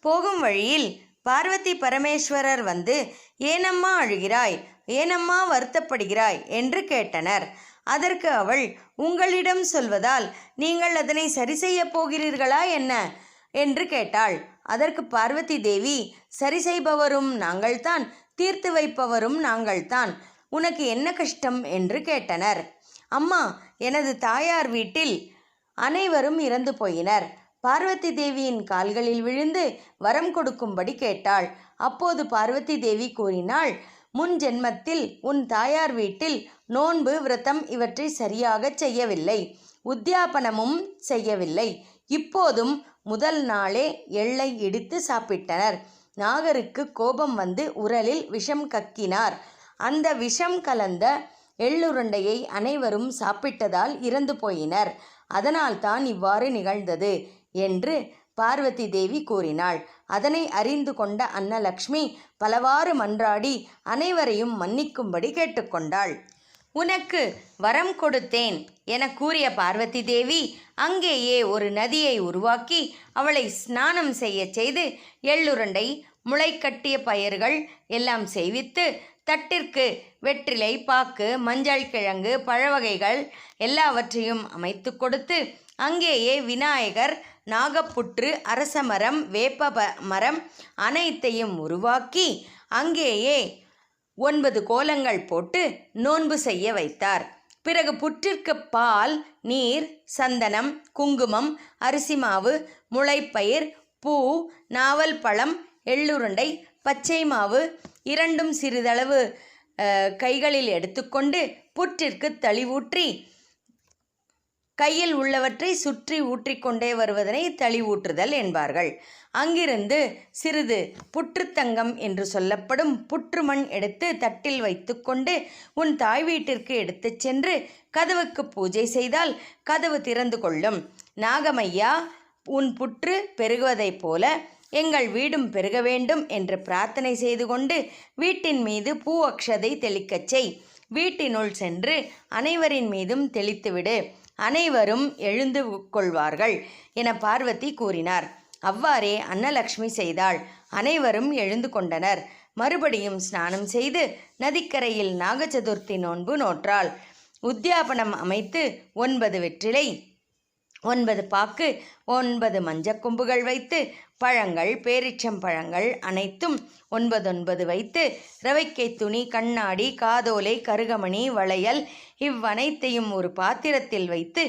போகும் வழியில் பார்வதி பரமேஸ்வரர் வந்து, ஏனம்மா அழுகிறாய், ஏனம்மா வருத்தப்படுகிறாய் என்று கேட்டனர். அதற்கு அவள், உங்களிடம் சொல்வதால் நீங்கள் அதனை சரி செய்ய போகிறீர்களா என்ன என்று கேட்டாள். அதற்கு பார்வதி தேவி, சரி செய்பவரும் நாங்கள்தான், தீர்த்து வைப்பவரும் நாங்கள்தான், உனக்கு என்ன கஷ்டம் என்று கேட்டனர். அம்மா, எனது தாயார் வீட்டில் அனைவரும் இறந்து போயினர். பார்வதி தேவியின் கால்களில் விழுந்து வரம் கொடுக்கும்படி கேட்டாள். அப்போது பார்வதி தேவி கூறினாள், முன் ஜென்மத்தில் உன் தாயார் வீட்டில் நோன்பு, விரதம் இவற்றை சரியாக செய்யவில்லை, உத்தியாபனமும் செய்யவில்லை. இப்போதும் முதல் நாளே எள்ளை இடித்து சாப்பிட்டனர். நாகருக்கு கோபம் வந்து உரலில் விஷம் கக்கினார். அந்த விஷம் கலந்த எள்ளுருண்டையை அனைவரும் சாப்பிட்டதால் இறந்து போயினர். அதனால்தான் இவ்வாறு நிகழ்ந்தது என்று பார்வதி தேவி கூறினாள். அதனை அறிந்து கொண்ட அன்னலக்ஷ்மி பலவாறு மன்றாடி அனைவரையும் மன்னிக்கும்படி கேட்டுக்கொண்டாள். உனக்கு வரம் கொடுத்தேன் என கூறிய பார்வதி தேவி அங்கேயே ஒரு நதியை உருவாக்கி அவளை ஸ்நானம் செய்ய செய்து எள்ளுருண்டை, முளைக்கட்டிய பயிர்கள் எல்லாம் செய்வித்து தட்டிற்கு வெற்றிலை, பாக்கு, மஞ்சள் கிழங்கு, பழவகைகள் எல்லாவற்றையும் அமைத்து கொடுத்து அங்கேயே விநாயகர், நாகப்புற்று, அரசமரம், வேப்ப மரம் அனைத்தையும் உருவாக்கி அங்கேயே 9 கோலங்கள் போட்டு நோன்பு செய்ய வைத்தார். பிறகு புற்றிற்கு பால், நீர், சந்தனம், குங்குமம், அரிசி மாவு, முளைப்பயிர், பூ, நாவல் பழம், எள்ளுருண்டை, பச்சை மாவு 2 சிறிதளவு கைகளில் எடுத்துக்கொண்டு புற்றிற்கு தளிவூற்றி கையில் உள்ளவற்றை சுற்றி ஊற்றிக்கொண்டே வருவதனை தளிவூற்றுதல் என்பார்கள். அங்கிருந்து சிறிது புற்றுத்தங்கம் என்று சொல்லப்படும் புற்றுமண் எடுத்து தட்டில் வைத்து கொண்டு உன் தாய் வீட்டிற்கு எடுத்துச் சென்று கதவுக்கு பூஜை செய்தால் கதவு திறந்து கொள்ளும். நாகமையா, உன் புற்று பெருகுவதைப் போல எங்கள் வீடும் பெருக வேண்டும் என்று பிரார்த்தனை செய்து கொண்டு வீட்டின் மீது பூ அக்ஷதை தெளிக்கச் செய். வீட்டினுள் சென்று அனைவரின் மீதும் தெளித்துவிடு. அனைவரும் எழுந்து கொள்வார்கள் என பார்வதி கூறினார். அவ்வாறே அன்னலக்ஷ்மி செய்தாள். அனைவரும் எழுந்து கொண்டனர். மறுபடியும் ஸ்நானம் செய்து நதிக்கரையில் நாகச்சதுர்த்தி நோன்பு நோற்றாள். உத்தியாபனம் அமைத்து 9 வெற்றிலை, 9 பாக்கு, 9 மஞ்சக்கொம்புகள் வைத்து பழங்கள், பேரிச்சம்பழங்கள் அனைத்தும் 9 வைத்து ரவைக்கை துணி, கண்ணாடி, காதோலை, கருகமணி, வளையல் இவ்வனைத்தையும் ஒரு பாத்திரத்தில் வைத்து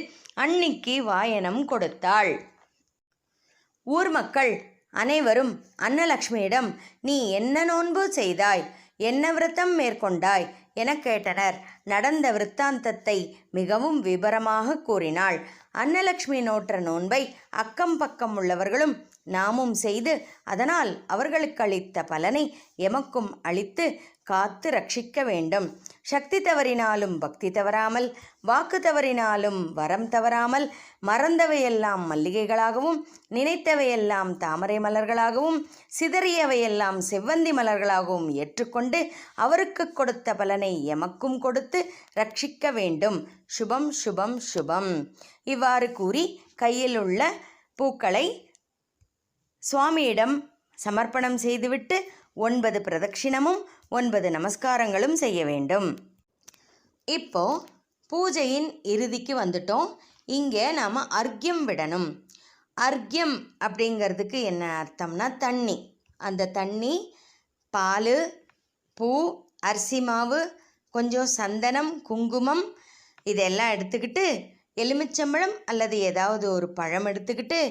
அன்னிக்கு வாயனம் கொடுத்தாள். ஊர் மக்கள் அனைவரும் அன்னலக்ஷ்மியிடம், நீ என்ன நோன்பு செய்தாய், என்ன விரதம் மேற்கொண்டாய் என கேட்டனர். நடந்த விருத்தாந்தத்தை மிகவும் விபரமாக கூறினாள். அன்னலக்ஷ்மி நோற்ற நோன்பை அக்கம் பக்கம் உள்ளவர்களும் நாமும் செய்து அதனால் அவர்களுக்கு அளித்த பலனை எமக்கும் அளித்து காத்து ரட்சிக்க வேண்டும். சக்தி தவறினாலும் பக்தி தவறாமல், வாக்கு தவறினாலும் வரம் தவறாமல், மறந்தவையெல்லாம் மல்லிகைகளாகவும், நினைத்தவையெல்லாம் தாமரை மலர்களாகவும், சிதறியவையெல்லாம் செவ்வந்தி மலர்களாகவும் ஏற்றுக்கொண்டு அவருக்கு கொடுத்த பலனை எமக்கும் கொடுத்து ரட்சிக்க வேண்டும். சுபம் சுபம் சுபம். இவ்வாறு கூறி கையில் உள்ள பூக்களை சுவாமியிடம் சமர்ப்பணம் செய்துவிட்டு 9 பிரதட்சிணமும் 9 நமஸ்காரங்களும் செய்ய வேண்டும். இப்போ பூஜையின் இறுதிக்கு வந்துட்டோம். இங்கே நாம் அர்க்யம் விடணும். அர்க்யம் அப்படிங்கிறதுக்கு என்ன அர்த்தம்னா தண்ணி. அந்த தண்ணி, பால், பூ, அரிசி மாவு, கொஞ்சம் சந்தனம், குங்குமம் இதெல்லாம் எடுத்துக்கிட்டு, எலுமிச்சம்பழம் அல்லது ஏதாவது ஒரு பழம் எடுத்துக்கிட்டு,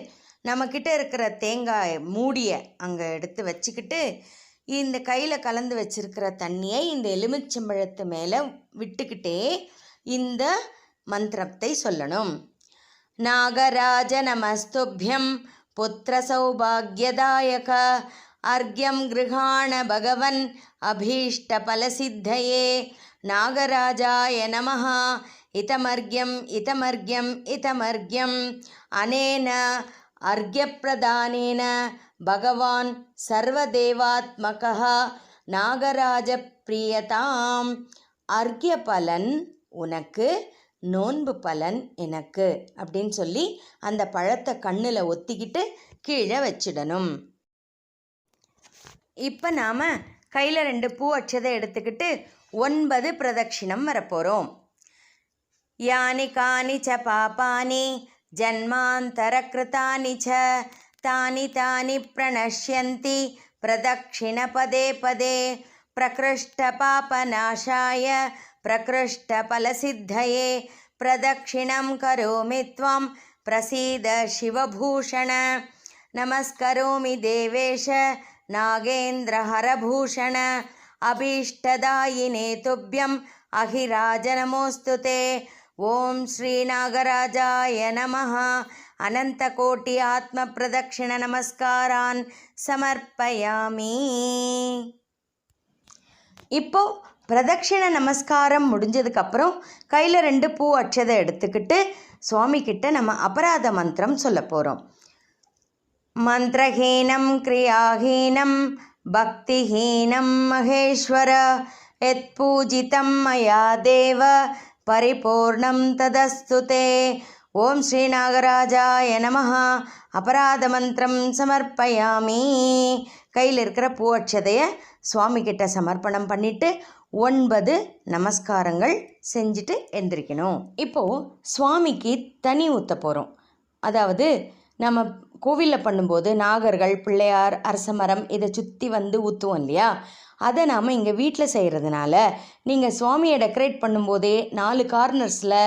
நம்மக்கிட்ட இருக்கிற தேங்காய் மூடியை அங்கே எடுத்து வச்சுக்கிட்டு, இந்த கையில் கலந்து வச்சிருக்கிற தண்ணியை இந்த எலுமிச்சம்பழத்து மேலே விட்டுக்கிட்டே இந்த மந்திரத்தை சொல்லணும். நாகராஜ நமஸ்துப்யம் புத்திர சௌபாகியதாயக அர்க்யம் கிருஹாண பகவன் அபீஷ்ட பலசித்தயே நாகராஜாய நமஹ இதமர்க்யம் இதமர்க்யம் இதமர்க்யம் அனேன அர்க்யப்பிரதானேன பகவான் சர்வதேவாத்மகः நாகராஜ பிரியதாம். அர்க்ய பலன் உனக்கு, நோன்பு பலன் எனக்கு அப்படின்னு சொல்லி அந்த பழத்தை கண்ணில் ஒத்திக்கிட்டு கீழே வச்சிடணும். இப்போ நாம் கையில் 2 பூ அட்சதை எடுத்துக்கிட்டு 9 பிரதட்சிணம் வரப்போகிறோம். யானி கானி ச பாபானி ஜன்மாந்தரக்ருதானி ச தானி தானி பிரணஷ்யந்தி பிரதக்ஷிண பதே பதே பிரகிருஷ்ட பாபநாசாய பிரகிருஷ்ட பலசித்தயே பிரதக்ஷிணம் கரோமி த்வம் பிரசீத சிவபூஷண நமஸ்கரோமி தேவேஷ நாகேந்திர ஹரபூஷண அபீஷ்டதாயினே துப்யம் அஹிராஜ நமோஸ்துதே. ஓம் ஸ்ரீ நாகராஜாய நமஹ. அனந்தகோட்டி ஆத்ம பிரதக்ஷிண நமஸ்காரான் சமர்ப்பயாமி. இப்போ பிரதட்சிண நமஸ்காரம் முடிஞ்சதுக்கப்புறம் கையில் 2 பூ அட்சதை எடுத்துக்கிட்டு சுவாமிக்கிட்ட நம்ம அபராத மந்திரம் சொல்ல போகிறோம். மந்திரஹீனம் கிரியாஹீனம் பக்திஹீனம் மகேஸ்வர யத் பூஜிதம் மயா தேவ பரிபூர்ணம் ததஸ்துதே. ஓம் ஸ்ரீ நாகராஜாய நமஹ. அபராத மந்திரம் சமர்ப்பயாமி. கையில் இருக்கிற பூ அட்சதையை சுவாமிக்கிட்ட சமர்ப்பணம் பண்ணிவிட்டு 9 நமஸ்காரங்கள் செஞ்சுட்டு எந்திரிக்கணும். இப்போது சுவாமிக்கு தனி ஊற்ற போகிறோம். அதாவது நம்ம கோவிலில் பண்ணும்போது நாகர்கள், பிள்ளையார், அரசமரம் இதை சுற்றி வந்து ஊற்றுவோம் இல்லையா, அதை நாம் இங்கே வீட்டில் செய்கிறதுனால நீங்கள் சுவாமியை டெக்கரேட் பண்ணும்போதே 4 கார்னர்ஸில்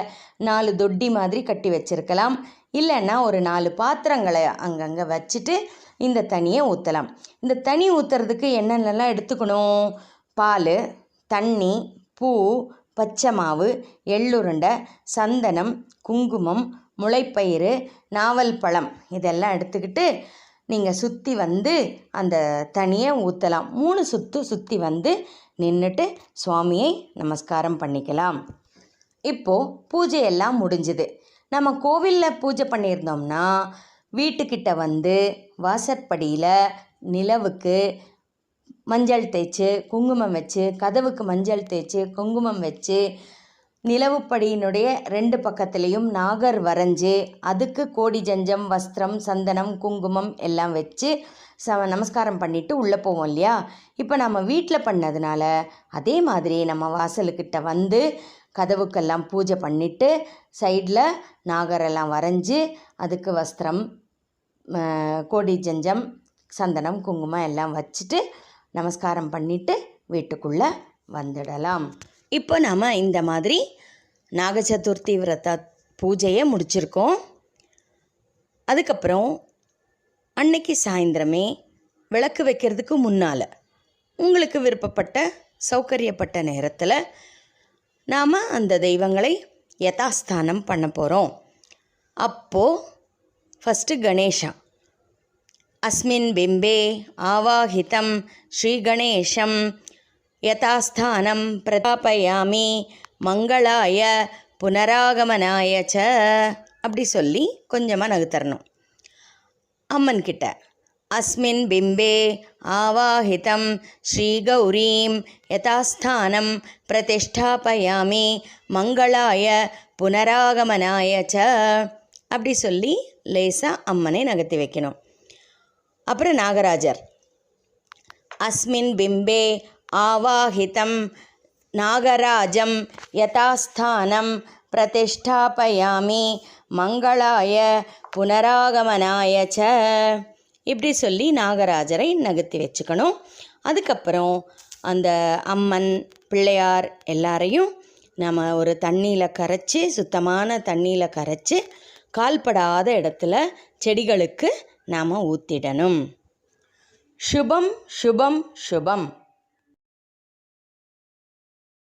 4 தொட்டி மாதிரி கட்டி வச்சுருக்கலாம். இல்லைன்னா ஒரு 4 பாத்திரங்களை அங்கங்கே வச்சுட்டு இந்த தண்ணியை ஊற்றலாம். இந்த தண்ணி ஊற்றுறதுக்கு என்னென்னலாம் எடுத்துக்கணும்? பால், தண்ணி, பூ, பச்சை மாவு, எள்ளுருண்டை, சந்தனம், குங்குமம், முளைப்பயிறு, நாவல் பழம் இதெல்லாம் எடுத்துக்கிட்டு நீங்கள் சுற்றி வந்து அந்த தண்ணியை ஊற்றலாம். 3 சுற்று சுற்றி வந்து நின்றுட்டு சுவாமியை நமஸ்காரம் பண்ணிக்கலாம். இப்போது பூஜையெல்லாம் முடிஞ்சுது. நம்ம கோவிலில் பூஜை பண்ணியிருந்தோம்னா வீட்டுக்கிட்ட வந்து வாசற்படியில் நிலவுக்கு மஞ்சள் தேய்ச்சி குங்குமம் வச்சு, கதவுக்கு மஞ்சள் தேய்ச்சி குங்குமம் வச்சு, நிலவுப்படியினுடைய 2 பக்கத்துலேயும் நாகர் வரைஞ்சி அதுக்கு கோடி ஜஞ்சம், வஸ்திரம், சந்தனம், குங்குமம் எல்லாம் வச்சு நமஸ்காரம் பண்ணிவிட்டு உள்ளே போவோம் இல்லையா. இப்போ நம்ம வீட்டில் பண்ணதுனால அதே மாதிரி நம்ம வாசலுக்கிட்ட வந்து கதவுக்கெல்லாம் பூஜை பண்ணிவிட்டு சைடில் நாகரெல்லாம் வரைஞ்சி அதுக்கு வஸ்திரம், கோடி ஜஞ்சம், சந்தனம், குங்குமம் எல்லாம் வச்சுட்டு நமஸ்காரம் பண்ணிவிட்டு வீட்டுக்குள்ளே வந்துடலாம். இப்போ நாம் இந்த மாதிரி நாக சதுர்த்தி விரத பூஜையை முடிச்சிருக்கோம். அதுக்கப்புறம் அன்னைக்கு சாயந்தரமே விளக்கு வைக்கிறதுக்கு முன்னால் உங்களுக்கு விருப்பப்பட்ட சௌகரியப்பட்ட நேரத்தில் நாம் அந்த தெய்வங்களை யதாஸ்தானம் பண்ண போகிறோம். அப்போது ஃபஸ்ட்டு கணேஷா அஸ்மின் பிம்பே ஆவாஹிதம் ஸ்ரீ கணேஷம் யதாஸ்தானம் பிரதாபயாமி மங்களாய புனராகமனாய ச. அப்படி சொல்லி கொஞ்சமாக நகுத்தரணும் அம்மன்கிட்ட. அஸ்மின் பிம்பே ஆவாஹிதம் ஸ்ரீகௌரீம் யதாஸ்தானம் பிரதிஷ்டாபயாமி மங்களாய புனராகமனாய ச. அப்படி சொல்லி லேசாக அம்மனை நகர்த்தி வைக்கணும். அப்புறம் நாகராஜர் அஸ்மின் பிம்பே ஆவாஹிதம் நாகராஜம் யதாஸ்தானம் பிரதிஷ்டாபயாமி மங்களாய புனராகமனாய ச. இப்படி சொல்லி நாகராஜரை நகர்த்தி வச்சுக்கணும். அதுக்கப்புறம் அந்த அம்மன் பிள்ளையார் எல்லாரையும் நம்ம ஒரு தண்ணியில் கரைச்சி, சுத்தமான தண்ணியில் கரைச்சி கால்படாத இடத்துல செடிகளுக்கு நாம் ஊற்றிடணும். சுபம் சுபம் சுபம்.